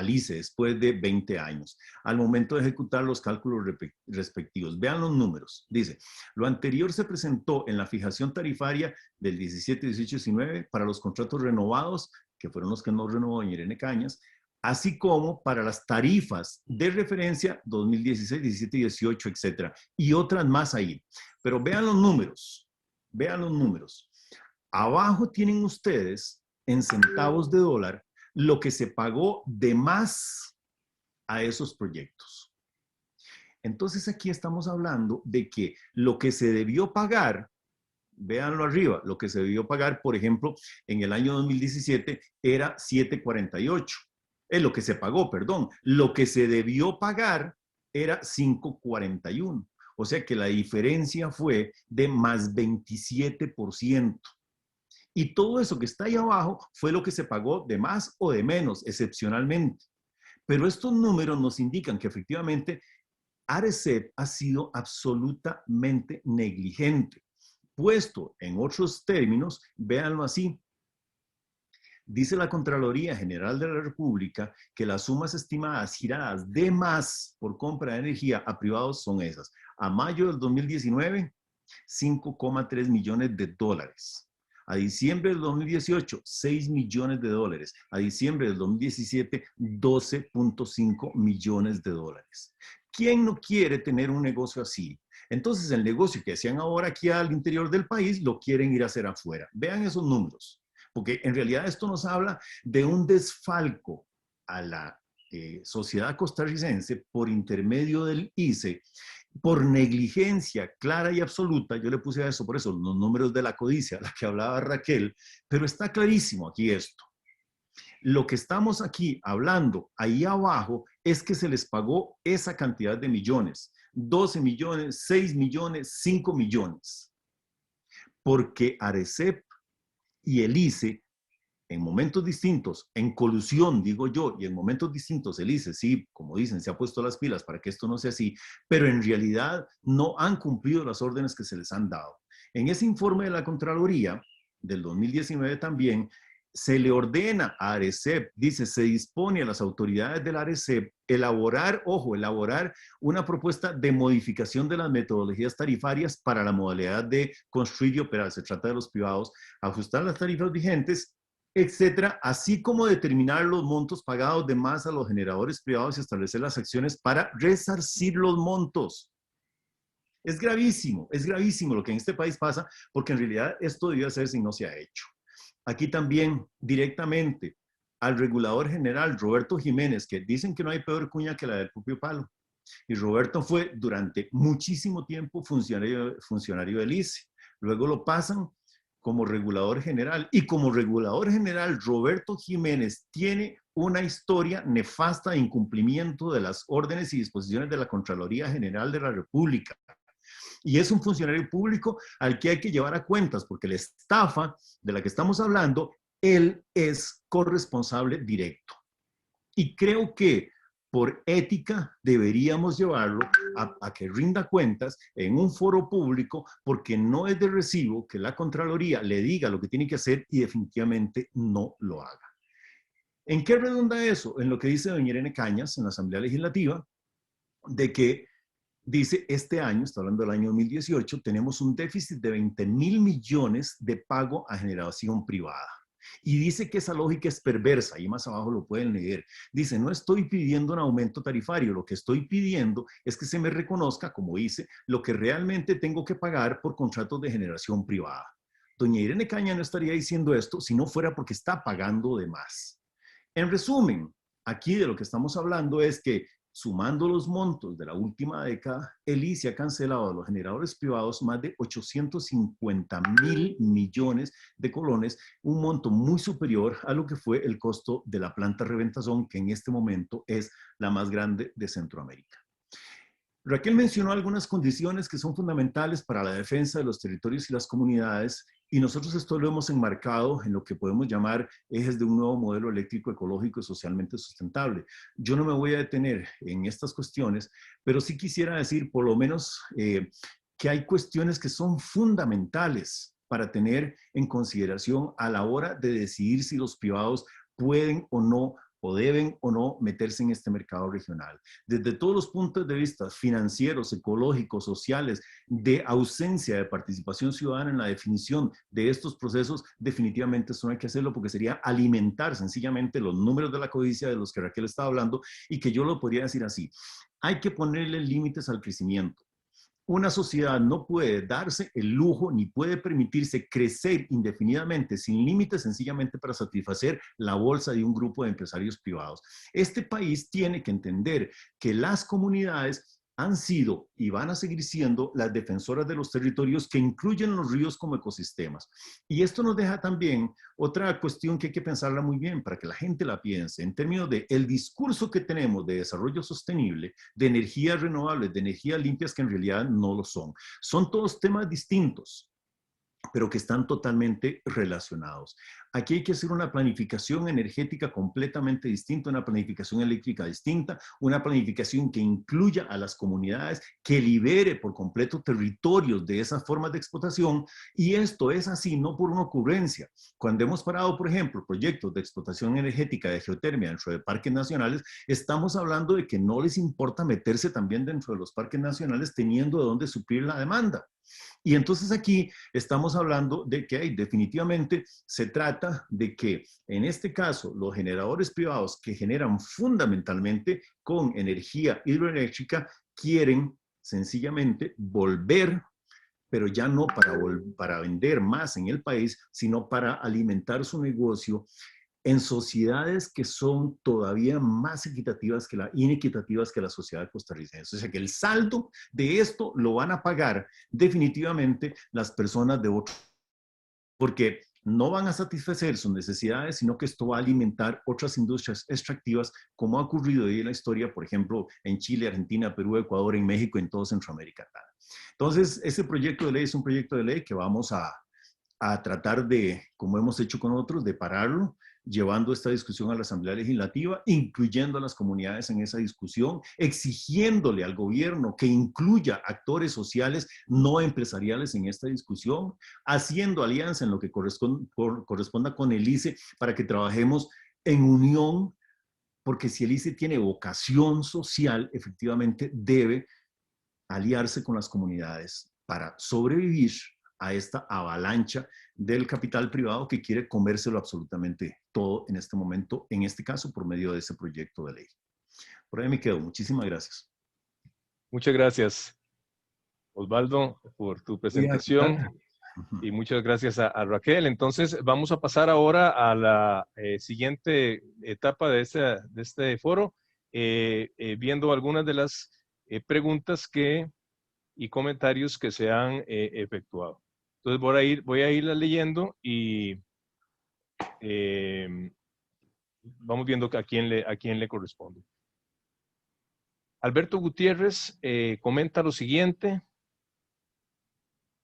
ICE después de 20 años, al momento de ejecutar los cálculos respectivos. Vean los números. Dice, lo anterior se presentó en la fijación tarifaria del 17, 18, 19 para los contratos renovados, que fueron los que no renovó Irene Cañas, así como para las tarifas de referencia 2016, 17, 18, etcétera, y otras más ahí. Pero vean los números, vean los números. Abajo tienen ustedes, en centavos de dólar, lo que se pagó de más a esos proyectos. Entonces aquí estamos hablando de que lo que se debió pagar, véanlo arriba, lo que se debió pagar, por ejemplo, en el año 2017 era 7.48. Es lo que se pagó, perdón. Lo que se debió pagar era 5.41. O sea que la diferencia fue de más 27%. Y todo eso que está ahí abajo fue lo que se pagó de más o de menos, excepcionalmente. Pero estos números nos indican que efectivamente ARECEP ha sido absolutamente negligente. Puesto en otros términos, véanlo así, dice la Contraloría General de la República que las sumas estimadas giradas de más por compra de energía a privados son esas. A mayo del 2019, 5,3 millones de dólares. A diciembre del 2018, 6 millones de dólares. A diciembre del 2017, 12.5 millones de dólares. ¿Quién no quiere tener un negocio así? Entonces, el negocio que hacían ahora aquí al interior del país, lo quieren ir a hacer afuera. Vean esos números, porque en realidad esto nos habla de un desfalco a la sociedad costarricense por intermedio del ICE, por negligencia clara y absoluta. Yo le puse a eso, por eso, los números de la codicia, la que hablaba Raquel, pero está clarísimo aquí esto. Lo que estamos aquí hablando ahí abajo es que se les pagó esa cantidad de millones, 12 millones, 6 millones, 5 millones, porque ARECEP y el ICE en momentos distintos, en colusión, digo yo, y en momentos distintos el ICE, sí, como dicen, se ha puesto las pilas para que esto no sea así, pero en realidad no han cumplido las órdenes que se les han dado. En ese informe de la Contraloría del 2019 también, se le ordena a ARECEP, dice, se dispone a las autoridades del ARECEP elaborar, ojo, elaborar una propuesta de modificación de las metodologías tarifarias para la modalidad de construir y operar. Se trata de los privados, ajustar las tarifas vigentes, etcétera, así como determinar los montos pagados de más a los generadores privados y establecer las acciones para resarcir los montos. Es gravísimo lo que en este país pasa, porque en realidad esto debió hacerse y no se ha hecho. Aquí también, directamente, al regulador general, Roberto Jiménez, que dicen que no hay peor cuña que la del propio palo. Y Roberto fue durante muchísimo tiempo funcionario del ICE. Luego lo pasan como regulador general. Y como regulador general, Roberto Jiménez tiene una historia nefasta de incumplimiento de las órdenes y disposiciones de la Contraloría General de la República. Y es un funcionario público al que hay que llevar a cuentas, porque la estafa de la que estamos hablando, él es corresponsable directo. Y creo que por ética deberíamos llevarlo a que rinda cuentas en un foro público, porque no es de recibo que la Contraloría le diga lo que tiene que hacer y definitivamente no lo haga. ¿En qué redunda eso? En lo que dice doña Irene Cañas en la Asamblea Legislativa, de que dice, este año, está hablando del año 2018, tenemos un déficit de 20.000 millones de pago a generación privada. Y dice que esa lógica es perversa, ahí más abajo lo pueden leer. Dice, no estoy pidiendo un aumento tarifario, lo que estoy pidiendo es que se me reconozca, como dice, lo que realmente tengo que pagar por contratos de generación privada. Doña Irene Caña no estaría diciendo esto si no fuera porque está pagando de más. En resumen, aquí de lo que estamos hablando es que sumando los montos de la última década, el ICE ha cancelado a los generadores privados más de 850.000 millones de colones, un monto muy superior a lo que fue el costo de la planta Reventazón, que en este momento es la más grande de Centroamérica. Raquel mencionó algunas condiciones que son fundamentales para la defensa de los territorios y las comunidades, y nosotros esto lo hemos enmarcado en lo que podemos llamar ejes de un nuevo modelo eléctrico ecológico y socialmente sustentable. Yo no me voy a detener en estas cuestiones, pero sí quisiera decir por lo menos que hay cuestiones que son fundamentales para tener en consideración a la hora de decidir si los privados pueden o no o deben o no meterse en este mercado regional. Desde todos los puntos de vista financieros, ecológicos, sociales, de ausencia de participación ciudadana en la definición de estos procesos, definitivamente eso no hay que hacerlo porque sería alimentar sencillamente los números de la codicia de los que Raquel estaba hablando y que yo lo podría decir así. Hay que ponerle límites al crecimiento. Una sociedad no puede darse el lujo ni puede permitirse crecer indefinidamente sin límites sencillamente para satisfacer la bolsa de un grupo de empresarios privados. Este país tiene que entender que las comunidades han sido y van a seguir siendo las defensoras de los territorios que incluyen los ríos como ecosistemas. Y esto nos deja también otra cuestión que hay que pensarla muy bien para que la gente la piense en términos de el discurso que tenemos de desarrollo sostenible, de energías renovables, de energías limpias que en realidad no lo son. Son todos temas distintos, pero que están totalmente relacionados. Aquí hay que hacer una planificación energética completamente distinta, una planificación eléctrica distinta, una planificación que incluya a las comunidades, que libere por completo territorios de esas formas de explotación, y esto es así no por una ocurrencia. Cuando hemos parado, por ejemplo, proyectos de explotación energética de geotermia dentro de parques nacionales, estamos hablando de que no les importa meterse también dentro de los parques nacionales teniendo de dónde suplir la demanda. Y entonces aquí estamos hablando de que definitivamente se trata de que en este caso los generadores privados que generan fundamentalmente con energía hidroeléctrica quieren sencillamente volver, pero ya no para vender más en el país, sino para alimentar su negocio en sociedades que son todavía más inequitativas que la sociedad costarricense. O sea que el saldo de esto lo van a pagar definitivamente las personas de otro, porque no van a satisfacer sus necesidades, sino que esto va a alimentar otras industrias extractivas, como ha ocurrido hoy en la historia, por ejemplo, en Chile, Argentina, Perú, Ecuador, en México, en toda Centroamérica. Entonces, ese proyecto de ley es un proyecto de ley que vamos a tratar de, como hemos hecho con otros, de pararlo, llevando esta discusión a la Asamblea Legislativa, incluyendo a las comunidades en esa discusión, exigiéndole al gobierno que incluya actores sociales no empresariales en esta discusión, haciendo alianza en lo que corresponda con el ICE para que trabajemos en unión, porque si el ICE tiene vocación social, efectivamente debe aliarse con las comunidades para sobrevivir a esta avalancha del capital privado que quiere comérselo absolutamente todo en este momento, en este caso por medio de ese proyecto de ley. Por ahí me quedo. Muchísimas gracias. Muchas gracias, Osvaldo, por tu presentación. Y muchas gracias a Raquel. Entonces, vamos a pasar ahora a la siguiente etapa de este foro, viendo algunas de las preguntas y comentarios que se han efectuado. Entonces, voy a irlas leyendo y vamos viendo a quién le corresponde. Alberto Gutiérrez comenta lo siguiente: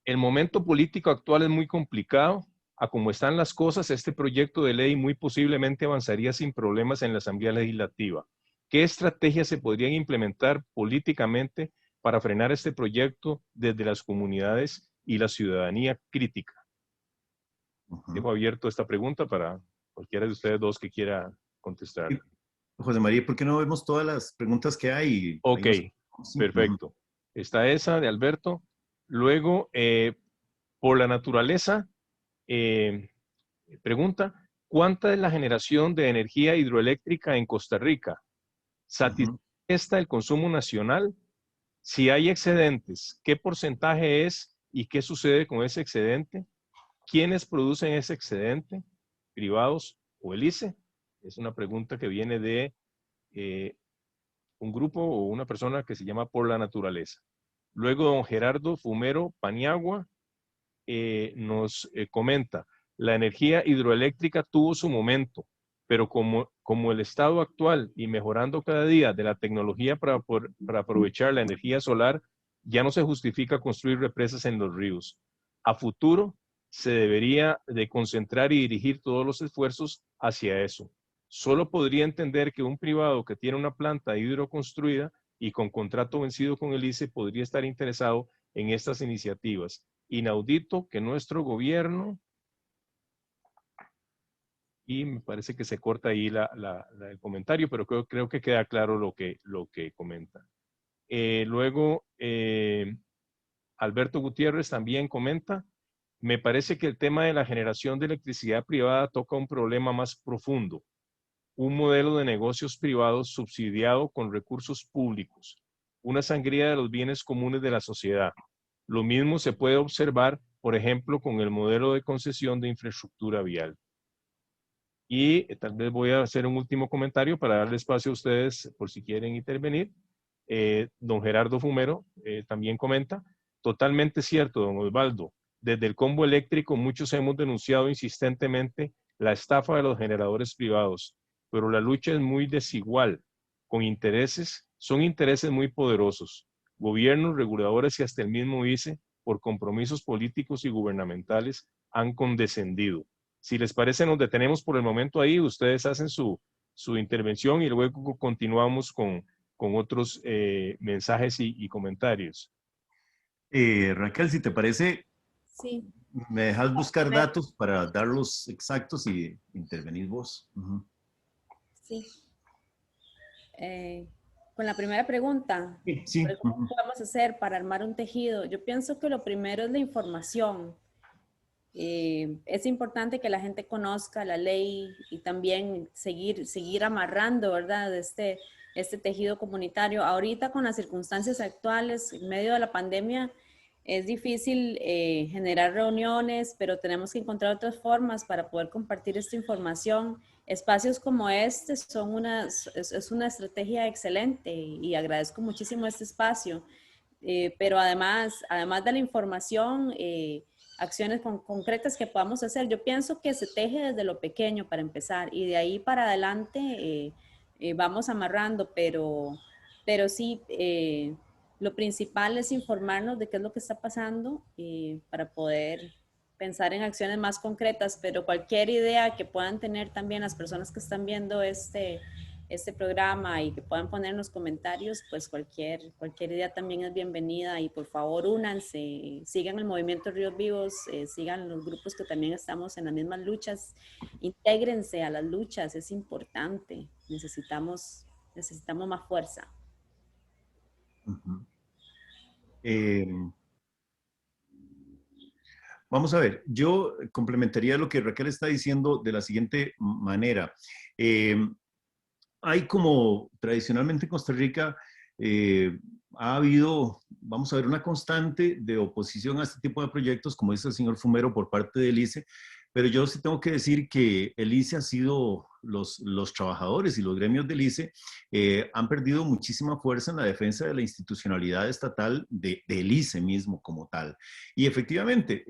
el momento político actual es muy complicado. A como están las cosas, este proyecto de ley muy posiblemente avanzaría sin problemas en la Asamblea Legislativa. ¿Qué estrategias se podrían implementar políticamente para frenar este proyecto desde las comunidades y la ciudadanía crítica? Dejo abierto esta pregunta para cualquiera de ustedes dos que quiera contestar. José María, ¿por qué no vemos todas las preguntas que hay? Ok, perfecto. Está esa de Alberto. Luego, por la naturaleza, pregunta, ¿cuánta es la generación de energía hidroeléctrica en Costa Rica? ¿Satisface el consumo nacional? Si hay excedentes, ¿qué porcentaje es y qué sucede con ese excedente? ¿Quiénes producen ese excedente? ¿Privados o el ICE? Es una pregunta que viene de un grupo o una persona que se llama Por la Naturaleza. Luego, don Gerardo Fumero Paniagua nos comenta, la energía hidroeléctrica tuvo su momento, pero como el estado actual y mejorando cada día de la tecnología para aprovechar la energía solar, ya no se justifica construir represas en los ríos. A futuro, se debería de concentrar y dirigir todos los esfuerzos hacia eso. Solo podría entender que un privado que tiene una planta hidroconstruida y con contrato vencido con el ICE podría estar interesado en estas iniciativas. Inaudito que nuestro gobierno, y me parece que se corta ahí el comentario, pero creo que queda claro lo que comenta. Luego, Alberto Gutiérrez también comenta, me parece que el tema de la generación de electricidad privada toca un problema más profundo, un modelo de negocios privados subsidiado con recursos públicos, una sangría de los bienes comunes de la sociedad. Lo mismo se puede observar, por ejemplo, con el modelo de concesión de infraestructura vial. Y tal vez voy a hacer un último comentario para darle espacio a ustedes por si quieren intervenir. Don Gerardo Fumero también comenta, totalmente cierto, don Osvaldo. Desde el combo eléctrico muchos hemos denunciado insistentemente la estafa de los generadores privados, pero la lucha es muy desigual, con intereses, son intereses muy poderosos. Gobiernos, reguladores y hasta el mismo ICE, por compromisos políticos y gubernamentales, han condescendido. Si les parece, nos detenemos por el momento ahí, ustedes hacen su intervención y luego continuamos con otros mensajes y comentarios. Raquel, si te parece, Sí. me dejas buscar datos para dar los exactos y intervenir vos. Sí. Con la primera pregunta, Sí. ¿cómo podemos hacer para armar un tejido? Yo pienso que lo primero es la información. Es importante que la gente conozca la ley y también seguir amarrando, ¿verdad? Este tejido comunitario. Ahorita con las circunstancias actuales, en medio de la pandemia, es difícil generar reuniones, pero tenemos que encontrar otras formas para poder compartir esta información. Espacios como este es una estrategia excelente y agradezco muchísimo este espacio. Pero además de la información, acciones concretas que podamos hacer. Yo pienso que se teje desde lo pequeño para empezar y de ahí para adelante vamos amarrando, pero sí, lo principal es informarnos de qué es lo que está pasando para poder pensar en acciones más concretas, pero cualquier idea que puedan tener también las personas que están viendo este programa y que puedan poner en los comentarios, pues cualquier idea también es bienvenida y por favor únanse, sigan el movimiento Ríos Vivos, sigan los grupos que también estamos en las mismas luchas, intégrense a las luchas, es importante, necesitamos más fuerza. Vamos a ver, yo complementaría lo que Raquel está diciendo de la siguiente manera. Hay como tradicionalmente en Costa Rica ha habido, vamos a ver, una constante de oposición a este tipo de proyectos, como dice el señor Fumero, por parte del ICE, pero yo sí tengo que decir que el ICE ha sido, los trabajadores y los gremios del ICE han perdido muchísima fuerza en la defensa de la institucionalidad estatal del ICE mismo como tal. Y efectivamente,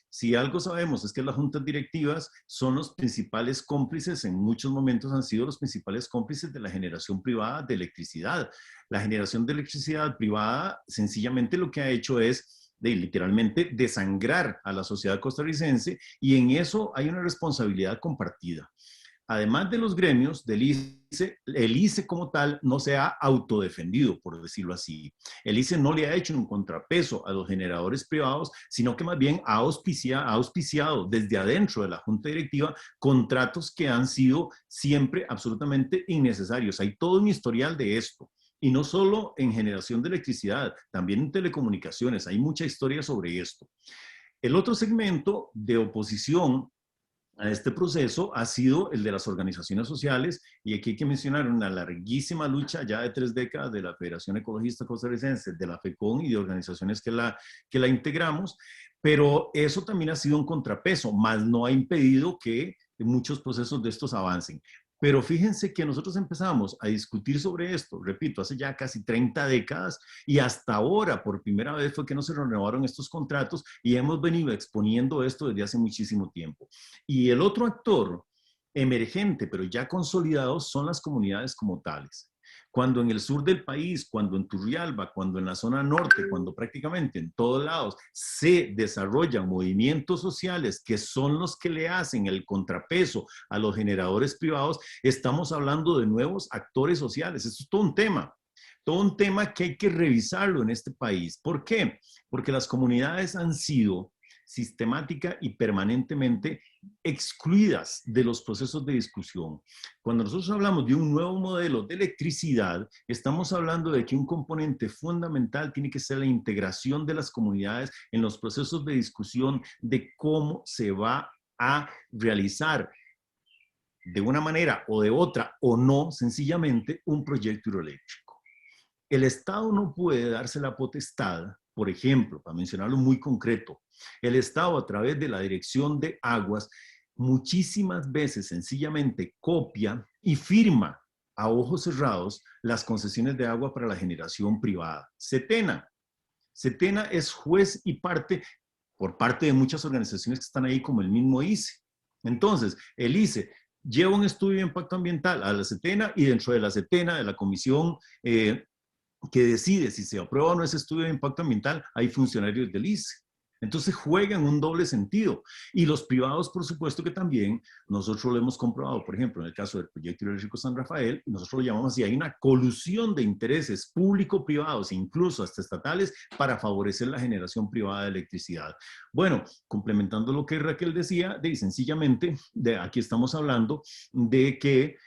si algo sabemos es que las juntas directivas son los principales cómplices, en muchos momentos han sido los principales cómplices de la generación privada de electricidad. La generación de electricidad privada sencillamente lo que ha hecho es literalmente desangrar a la sociedad costarricense y en eso hay una responsabilidad compartida. Además de los gremios del ICE, el ICE como tal no se ha autodefendido, por decirlo así. El ICE no le ha hecho un contrapeso a los generadores privados, sino que más bien ha auspiciado desde adentro de la junta directiva contratos que han sido siempre absolutamente innecesarios. Hay todo un historial de esto. Y no solo en generación de electricidad, también en telecomunicaciones. Hay mucha historia sobre esto. El otro segmento de oposición a este proceso ha sido el de las organizaciones sociales, y aquí hay que mencionar una larguísima lucha ya de 3 décadas de la Federación Ecologista Costarricense, de la FECON y de organizaciones que la integramos, pero eso también ha sido un contrapeso, más no ha impedido que muchos procesos de estos avancen. Pero fíjense que nosotros empezamos a discutir sobre esto, repito, hace ya casi 30 décadas y hasta ahora por primera vez fue que no se renovaron estos contratos y hemos venido exponiendo esto desde hace muchísimo tiempo. Y el otro actor emergente, pero ya consolidado, son las comunidades como tales. Cuando en el sur del país, cuando en Turrialba, cuando en la zona norte, cuando prácticamente en todos lados se desarrollan movimientos sociales que son los que le hacen el contrapeso a los generadores privados, estamos hablando de nuevos actores sociales. Eso es todo un tema que hay que revisarlo en este país. ¿Por qué? Porque las comunidades han sido sistemática y permanentemente excluidas de los procesos de discusión. Cuando nosotros hablamos de un nuevo modelo de electricidad, estamos hablando de que un componente fundamental tiene que ser la integración de las comunidades en los procesos de discusión de cómo se va a realizar de una manera o de otra o no, sencillamente, un proyecto hidroeléctrico. El Estado no puede darse la potestad, por ejemplo, para mencionarlo muy concreto, el Estado a través de la Dirección de Aguas muchísimas veces sencillamente copia y firma a ojos cerrados las concesiones de agua para la generación privada. Setena. Setena es juez y parte por parte de muchas organizaciones que están ahí, como el mismo ICE. Entonces, el ICE lleva un estudio de impacto ambiental a la Setena, y dentro de la Setena, de la comisión que decide si se aprueba o no ese estudio de impacto ambiental, hay funcionarios del ICE. Entonces juegan un doble sentido. Y los privados, por supuesto que también, nosotros lo hemos comprobado, por ejemplo, en el caso del proyecto hidroeléctrico San Rafael, nosotros lo llamamos así, hay una colusión de intereses público-privados, incluso hasta estatales, para favorecer la generación privada de electricidad. Bueno, complementando lo que Raquel decía, sencillamente, aquí estamos hablando de que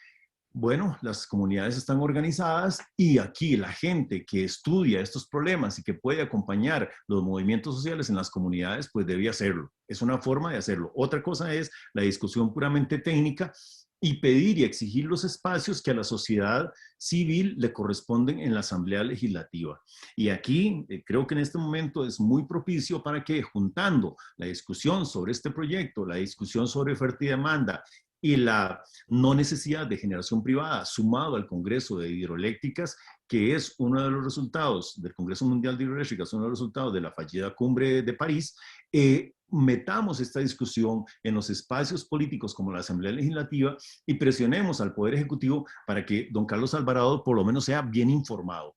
bueno, las comunidades están organizadas y aquí la gente que estudia estos problemas y que puede acompañar los movimientos sociales en las comunidades, pues debe hacerlo. Es una forma de hacerlo. Otra cosa es la discusión puramente técnica y pedir y exigir los espacios que a la sociedad civil le corresponden en la Asamblea Legislativa. Y aquí creo que en este momento es muy propicio para que, juntando la discusión sobre este proyecto, la discusión sobre oferta y demanda y la no necesidad de generación privada, sumado al Congreso de Hidroeléctricas, que es uno de los resultados del Congreso Mundial de Hidroeléctricas, uno de los resultados de la fallida cumbre de París, metamos esta discusión en los espacios políticos como la Asamblea Legislativa y presionemos al Poder Ejecutivo para que don Carlos Alvarado por lo menos sea bien informado.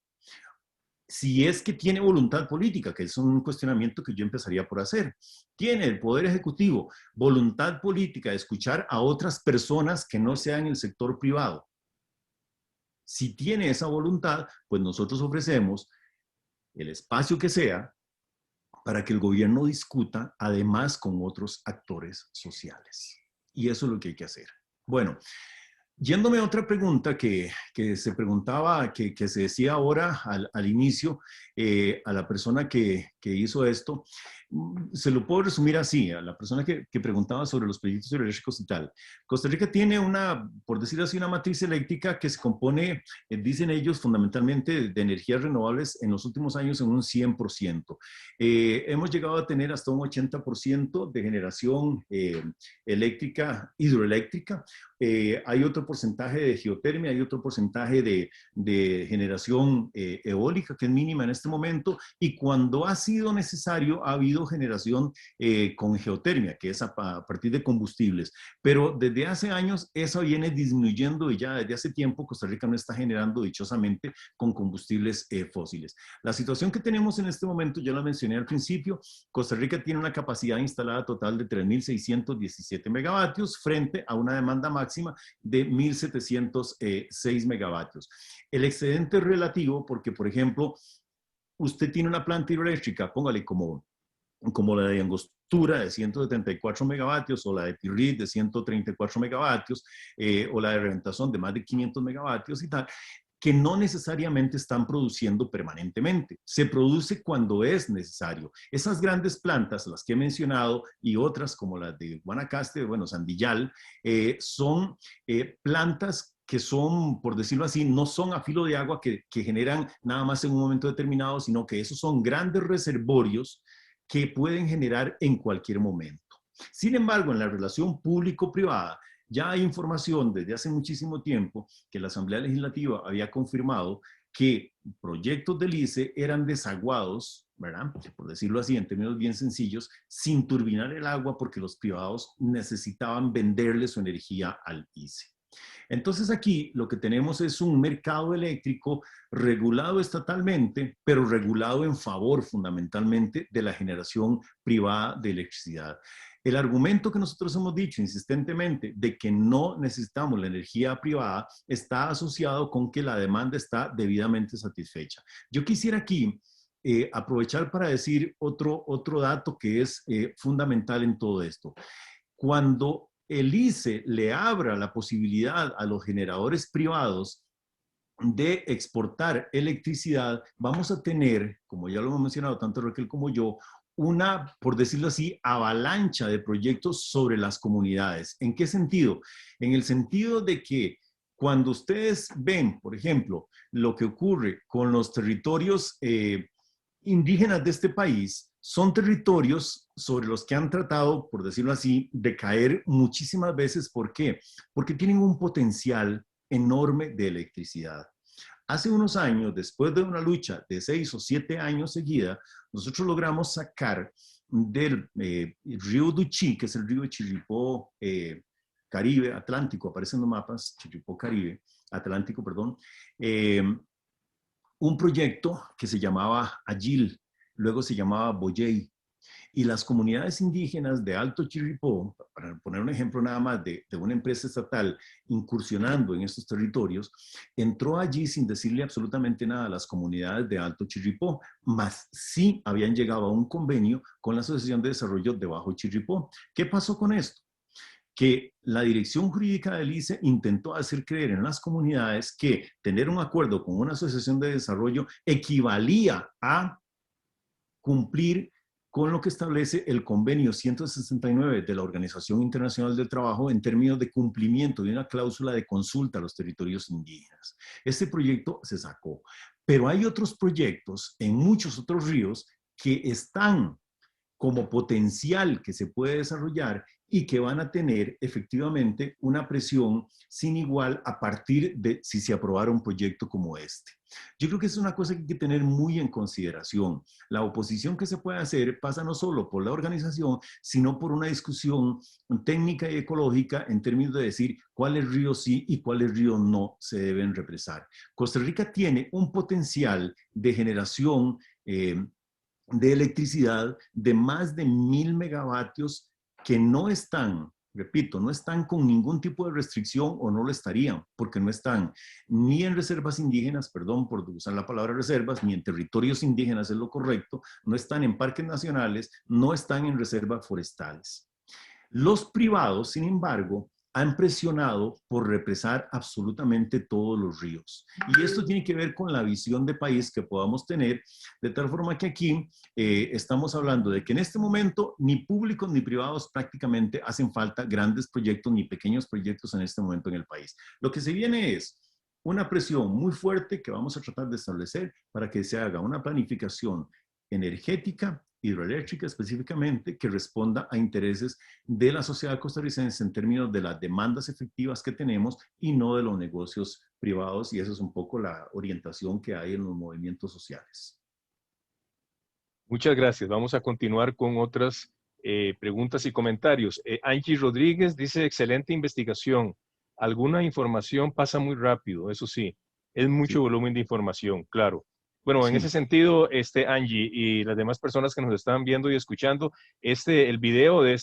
Si es que tiene voluntad política, que es un cuestionamiento que yo empezaría por hacer. ¿Tiene el Poder Ejecutivo voluntad política de escuchar a otras personas que no sean el sector privado? Si tiene esa voluntad, pues nosotros ofrecemos el espacio que sea para que el gobierno discuta además con otros actores sociales. Y eso es lo que hay que hacer. Bueno, yéndome a otra pregunta que se preguntaba, que se decía ahora al inicio, a la persona que hizo esto, se lo puedo resumir así, a la persona que preguntaba sobre los proyectos hidroeléctricos y tal. Costa Rica tiene una, por decirlo así, una matriz eléctrica que se compone, dicen ellos, fundamentalmente de energías renovables en los últimos años en un 100%. Hemos llegado a tener hasta un 80% de generación eléctrica, hidroeléctrica. Hay otro porcentaje de geotermia, hay otro porcentaje de generación eólica que es mínima en este momento, y cuando ha sido necesario ha habido generación con geotermia, que es a partir de combustibles, pero desde hace años eso viene disminuyendo y ya desde hace tiempo Costa Rica no está generando dichosamente con combustibles fósiles. La situación que tenemos en este momento, ya lo mencioné al principio, Costa Rica tiene una capacidad instalada total de 3.617 megavatios frente a una demanda máxima de 1.706 megavatios. El excedente es relativo porque, por ejemplo, usted tiene una planta hidroeléctrica, póngale como la de Angostura de 174 megavatios, o la de Tirrit de 134 megavatios, o la de Reventazón de más de 500 megavatios y tal, que no necesariamente están produciendo permanentemente. Se produce cuando es necesario. Esas grandes plantas, las que he mencionado, y otras como las de Guanacaste, bueno, Sandillal, son plantas que son, por decirlo así, no son a filo de agua que generan nada más en un momento determinado, sino que esos son grandes reservorios que pueden generar en cualquier momento. Sin embargo, en la relación público-privada, ya hay información desde hace muchísimo tiempo que la Asamblea Legislativa había confirmado que proyectos del ICE eran desaguados, ¿verdad? Por decirlo así, en términos bien sencillos, sin turbinar el agua porque los privados necesitaban venderle su energía al ICE. Entonces aquí lo que tenemos es un mercado eléctrico regulado estatalmente, pero regulado en favor fundamentalmente de la generación privada de electricidad. El argumento que nosotros hemos dicho insistentemente de que no necesitamos la energía privada está asociado con que la demanda está debidamente satisfecha. Yo quisiera aquí aprovechar para decir otro dato que es fundamental en todo esto. Cuando el ICE le abra la posibilidad a los generadores privados de exportar electricidad, vamos a tener, como ya lo hemos mencionado tanto Raquel como yo, una, por decirlo así, avalancha de proyectos sobre las comunidades. ¿En qué sentido? En el sentido de que cuando ustedes ven, por ejemplo, lo que ocurre con los territorios indígenas de este país, son territorios sobre los que han tratado, por decirlo así, de caer muchísimas veces. ¿Por qué? Porque tienen un potencial enorme de electricidad. Hace unos años, después de una lucha de 6 o 7 años seguida, nosotros logramos sacar del río Duchi, que es el río de Chirripó Caribe, Atlántico, aparecen los mapas, Chirripó Caribe, Atlántico, perdón, un proyecto que se llamaba Agil, luego se llamaba Boyey, y las comunidades indígenas de Alto Chirripó, para poner un ejemplo nada más de una empresa estatal incursionando en estos territorios, entró allí sin decirle absolutamente nada a las comunidades de Alto Chirripó, mas sí habían llegado a un convenio con la Asociación de Desarrollo de Bajo Chirripó. ¿Qué pasó con esto? Que la dirección jurídica del ICE intentó hacer creer en las comunidades que tener un acuerdo con una asociación de desarrollo equivalía a cumplir con lo que establece el convenio 169 de la Organización Internacional del Trabajo en términos de cumplimiento de una cláusula de consulta a los territorios indígenas. Este proyecto se sacó, pero hay otros proyectos en muchos otros ríos que están como potencial que se puede desarrollar y que van a tener efectivamente una presión sin igual a partir de si se aprobara un proyecto como este. Yo creo que es una cosa que hay que tener muy en consideración. La oposición que se puede hacer pasa no solo por la organización, sino por una discusión técnica y ecológica en términos de decir cuáles ríos sí y cuáles ríos no se deben represar. Costa Rica tiene un potencial de generación de electricidad de más de 1000 megavatios que no están, repito, no están con ningún tipo de restricción o no lo estarían, porque no están ni en reservas indígenas, perdón por usar la palabra reservas, ni en territorios indígenas es lo correcto, no están en parques nacionales, no están en reservas forestales. Los privados, sin embargo, han presionado por represar absolutamente todos los ríos. Y esto tiene que ver con la visión de país que podamos tener, de tal forma que aquí estamos hablando de que en este momento ni públicos ni privados prácticamente hacen falta grandes proyectos ni pequeños proyectos en este momento en el país. Lo que se viene es una presión muy fuerte que vamos a tratar de establecer para que se haga una planificación energética, hidroeléctrica específicamente, que responda a intereses de la sociedad costarricense en términos de las demandas efectivas que tenemos y no de los negocios privados, y esa es un poco la orientación que hay en los movimientos sociales. Muchas gracias. Vamos a continuar con otras preguntas y comentarios. Angie Rodríguez dice, excelente investigación. Alguna información pasa muy rápido, eso sí. Es mucho volumen de información, claro. Bueno, en ese sentido, Angie y las demás personas que nos están viendo y escuchando, el video de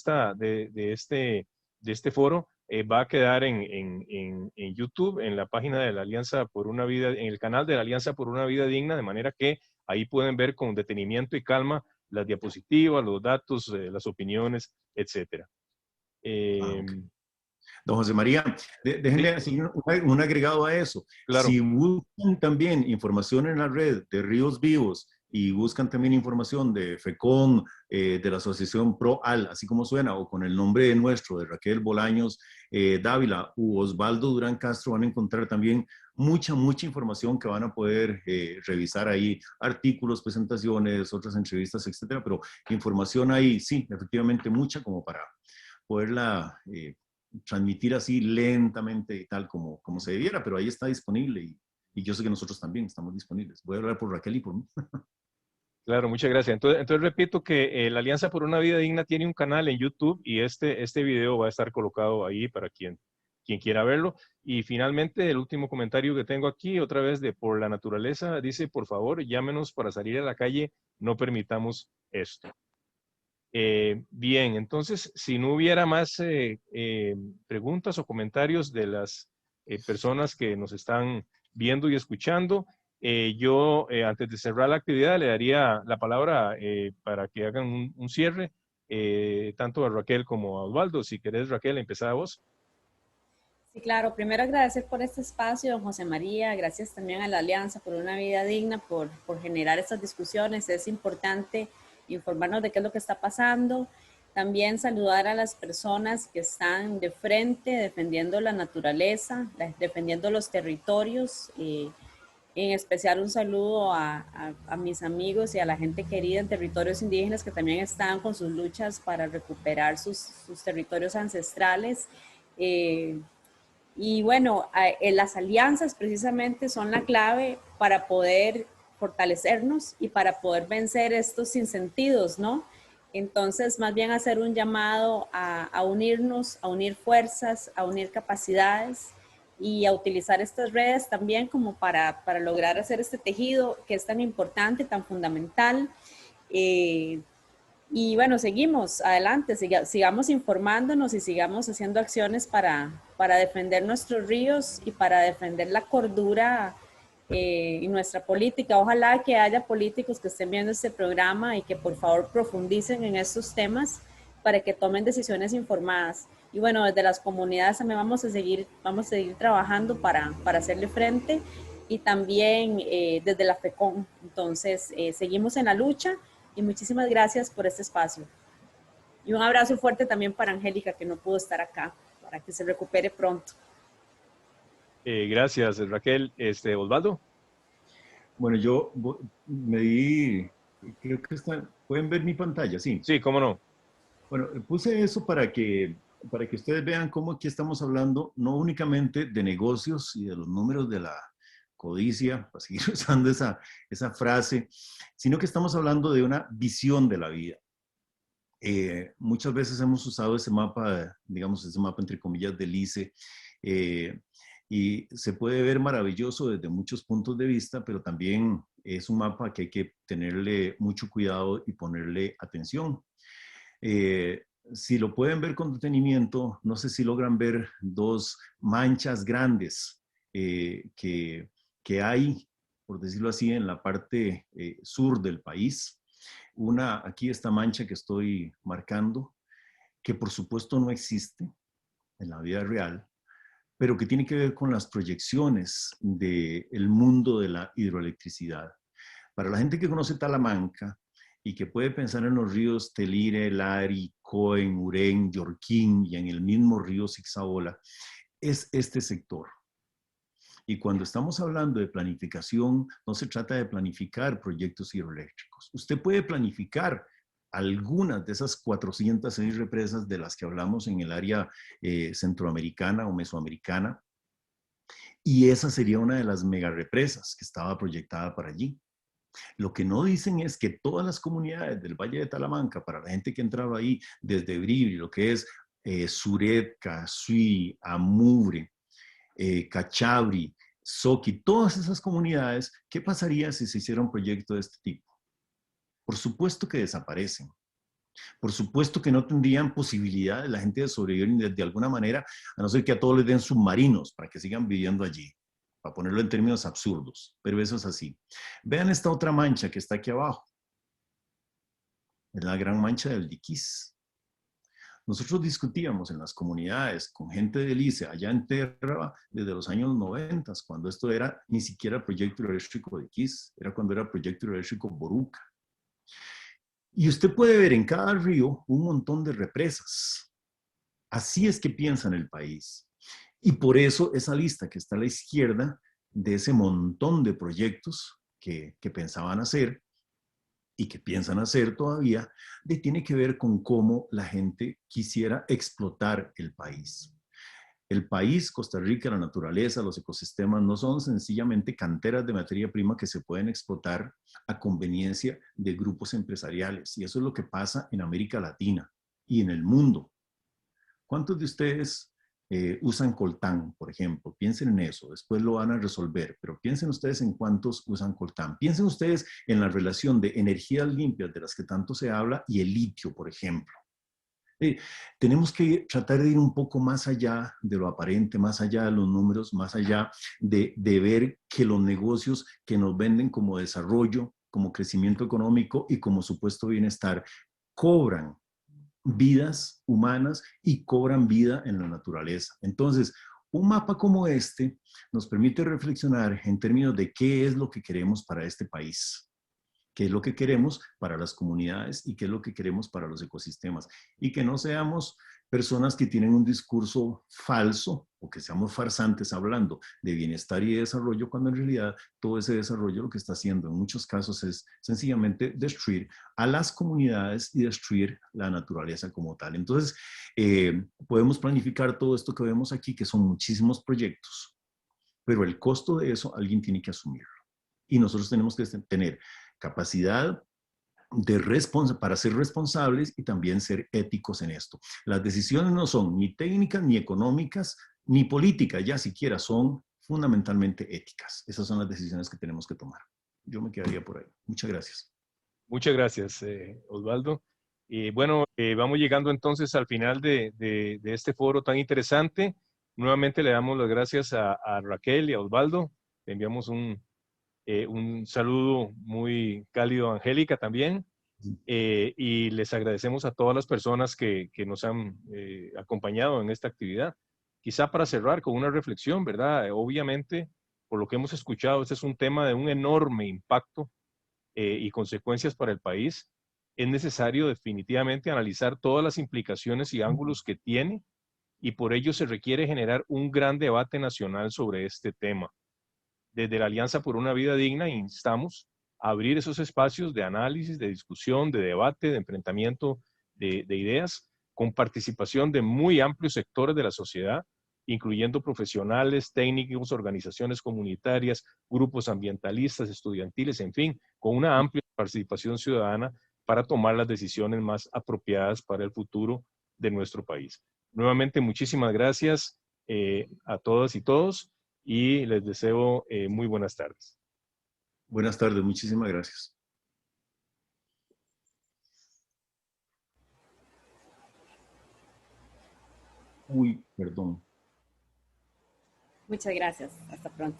este foro va a quedar en YouTube, en la página de la Alianza por una Vida, en el canal de la Alianza por una Vida Digna, de manera que ahí pueden ver con detenimiento y calma las diapositivas, los datos, las opiniones, etc. Don José María, déjenme decir un agregado a eso. Claro. Si buscan también información en la red de Ríos Vivos y buscan también información de FECON, de la Asociación ProAl, así como suena, o con el nombre nuestro, de Raquel Bolaños Dávila u Osvaldo Durán Castro, van a encontrar también mucha información que van a poder revisar ahí, artículos, presentaciones, otras entrevistas, etcétera, pero información ahí, sí, efectivamente mucha como para poderla transmitir así lentamente y tal como se debiera, pero ahí está disponible y yo sé que nosotros también estamos disponibles. Voy a hablar por Raquel y por mí. Claro, muchas gracias. Entonces repito que la Alianza por una Vida Digna tiene un canal en YouTube y este video va a estar colocado ahí para quien quiera verlo. Y finalmente, el último comentario que tengo aquí, otra vez de Por la Naturaleza, dice, por favor, llámenos para salir a la calle, no permitamos esto. Bien, entonces, si no hubiera más preguntas o comentarios de las personas que nos están viendo y escuchando, yo, antes de cerrar la actividad, le daría la palabra para que hagan un cierre, tanto a Raquel como a Osvaldo. Si querés, Raquel, empezá vos. Sí, claro. Primero agradecer por este espacio, don José María. Gracias también a la Alianza por una Vida Digna por generar estas discusiones. Es importante informarnos de qué es lo que está pasando. También saludar a las personas que están de frente defendiendo la naturaleza, defendiendo los territorios. En especial un saludo a mis amigos y a la gente querida en territorios indígenas que también están con sus luchas para recuperar sus territorios ancestrales. Y Y bueno, las alianzas precisamente son la clave para poder fortalecernos y para poder vencer estos sinsentidos, ¿no? Entonces, más bien hacer un llamado a unirnos, a unir fuerzas, a unir capacidades y a utilizar estas redes también como para lograr hacer este tejido que es tan importante, tan fundamental. Y bueno, seguimos adelante, sigamos informándonos y sigamos haciendo acciones para defender nuestros ríos y para defender la cordura y nuestra política. Ojalá que haya políticos que estén viendo este programa y que por favor profundicen en estos temas para que tomen decisiones informadas. Y bueno, desde las comunidades también vamos a seguir trabajando para hacerle frente y también desde la FECON. Entonces, seguimos en la lucha. Y muchísimas gracias por este espacio. Y un abrazo fuerte también para Angélica, que no pudo estar acá, para que se recupere pronto. Gracias, Raquel. Osvaldo. Bueno, creo que pueden ver mi pantalla, sí. Sí, cómo no. Bueno, puse eso para que ustedes vean cómo aquí estamos hablando no únicamente de negocios y de los números de la codicia, para seguir usando esa frase, sino que estamos hablando de una visión de la vida. Muchas veces hemos usado ese mapa, digamos, ese mapa entre comillas del ICE, y se puede ver maravilloso desde muchos puntos de vista, pero también es un mapa que hay que tenerle mucho cuidado y ponerle atención. Si lo pueden ver con detenimiento, no sé si logran ver dos manchas grandes que hay, por decirlo así, en la parte sur del país. Aquí esta mancha que estoy marcando, que por supuesto no existe en la vida real, pero que tiene que ver con las proyecciones del mundo de la hidroelectricidad. Para la gente que conoce Talamanca y que puede pensar en los ríos Telire, Lari, Coen, Urén, Yorquín y en el mismo río Zixabola, es este sector. Y cuando estamos hablando de planificación, no se trata de planificar proyectos hidroeléctricos. Usted puede planificar algunas de esas 406 represas de las que hablamos en el área centroamericana o mesoamericana, y esa sería una de las mega represas que estaba proyectada para allí. Lo que no dicen es que todas las comunidades del Valle de Talamanca, para la gente que entraba ahí desde Bribri, lo que es Suret, Casuí, Amure, Cachabri, Soqui, todas esas comunidades, ¿qué pasaría si se hiciera un proyecto de este tipo? Por supuesto que desaparecen. Por supuesto que no tendrían posibilidad de la gente de sobrevivir de alguna manera, a no ser que a todos les den submarinos para que sigan viviendo allí, para ponerlo en términos absurdos, pero eso es así. Vean esta otra mancha que está aquí abajo. Es la gran mancha del Diquís. Nosotros discutíamos en las comunidades con gente del ICE allá en Terra desde los años 90, cuando esto era ni siquiera proyecto hidroeléctrico de Diquís, era cuando era proyecto hidroeléctrico Boruca. Y usted puede ver en cada río un montón de represas. Así es que piensa en el país. Y por eso esa lista que está a la izquierda de ese montón de proyectos que pensaban hacer y que piensan hacer todavía, tiene que ver con cómo la gente quisiera explotar el país. El país, Costa Rica, la naturaleza, los ecosistemas no son sencillamente canteras de materia prima que se pueden explotar a conveniencia de grupos empresariales. Y eso es lo que pasa en América Latina y en el mundo. ¿Cuántos de ustedes usan coltán, por ejemplo? Piensen en eso, después lo van a resolver, pero piensen ustedes en cuántos usan coltán. Piensen ustedes en la relación de energías limpias de las que tanto se habla y el litio, por ejemplo. Tenemos que tratar de ir un poco más allá de lo aparente, más allá de los números, más allá de ver que los negocios que nos venden como desarrollo, como crecimiento económico y como supuesto bienestar, cobran vidas humanas y cobran vida en la naturaleza. Entonces, un mapa como este nos permite reflexionar en términos de qué es lo que queremos para este país, qué es lo que queremos para las comunidades y qué es lo que queremos para los ecosistemas. Y que no seamos personas que tienen un discurso falso o que seamos farsantes hablando de bienestar y de desarrollo, cuando en realidad todo ese desarrollo lo que está haciendo en muchos casos es sencillamente destruir a las comunidades y destruir la naturaleza como tal. Entonces, podemos planificar todo esto que vemos aquí, que son muchísimos proyectos, pero el costo de eso alguien tiene que asumirlo. Y nosotros tenemos que tener capacidad para ser responsables y también ser éticos en esto. Las decisiones no son ni técnicas, ni económicas, ni políticas, ya siquiera son fundamentalmente éticas. Esas son las decisiones que tenemos que tomar. Yo me quedaría por ahí. Muchas gracias. Muchas gracias, Osvaldo. Y bueno, vamos llegando entonces al final de este foro tan interesante. Nuevamente le damos las gracias a Raquel y a Osvaldo. Le enviamos un saludo muy cálido a Angélica también. Y les agradecemos a todas las personas que nos han acompañado en esta actividad. Quizá para cerrar con una reflexión, ¿verdad? Obviamente, por lo que hemos escuchado, este es un tema de un enorme impacto y consecuencias para el país. Es necesario definitivamente analizar todas las implicaciones y ángulos que tiene y por ello se requiere generar un gran debate nacional sobre este tema. Desde la Alianza por una Vida Digna instamos a abrir esos espacios de análisis, de discusión, de debate, de enfrentamiento de ideas, con participación de muy amplios sectores de la sociedad, incluyendo profesionales, técnicos, organizaciones comunitarias, grupos ambientalistas, estudiantiles, en fin, con una amplia participación ciudadana para tomar las decisiones más apropiadas para el futuro de nuestro país. Nuevamente, muchísimas gracias a todas y todos y les deseo muy buenas tardes. Buenas tardes, muchísimas gracias. Uy, perdón. Muchas gracias. Hasta pronto.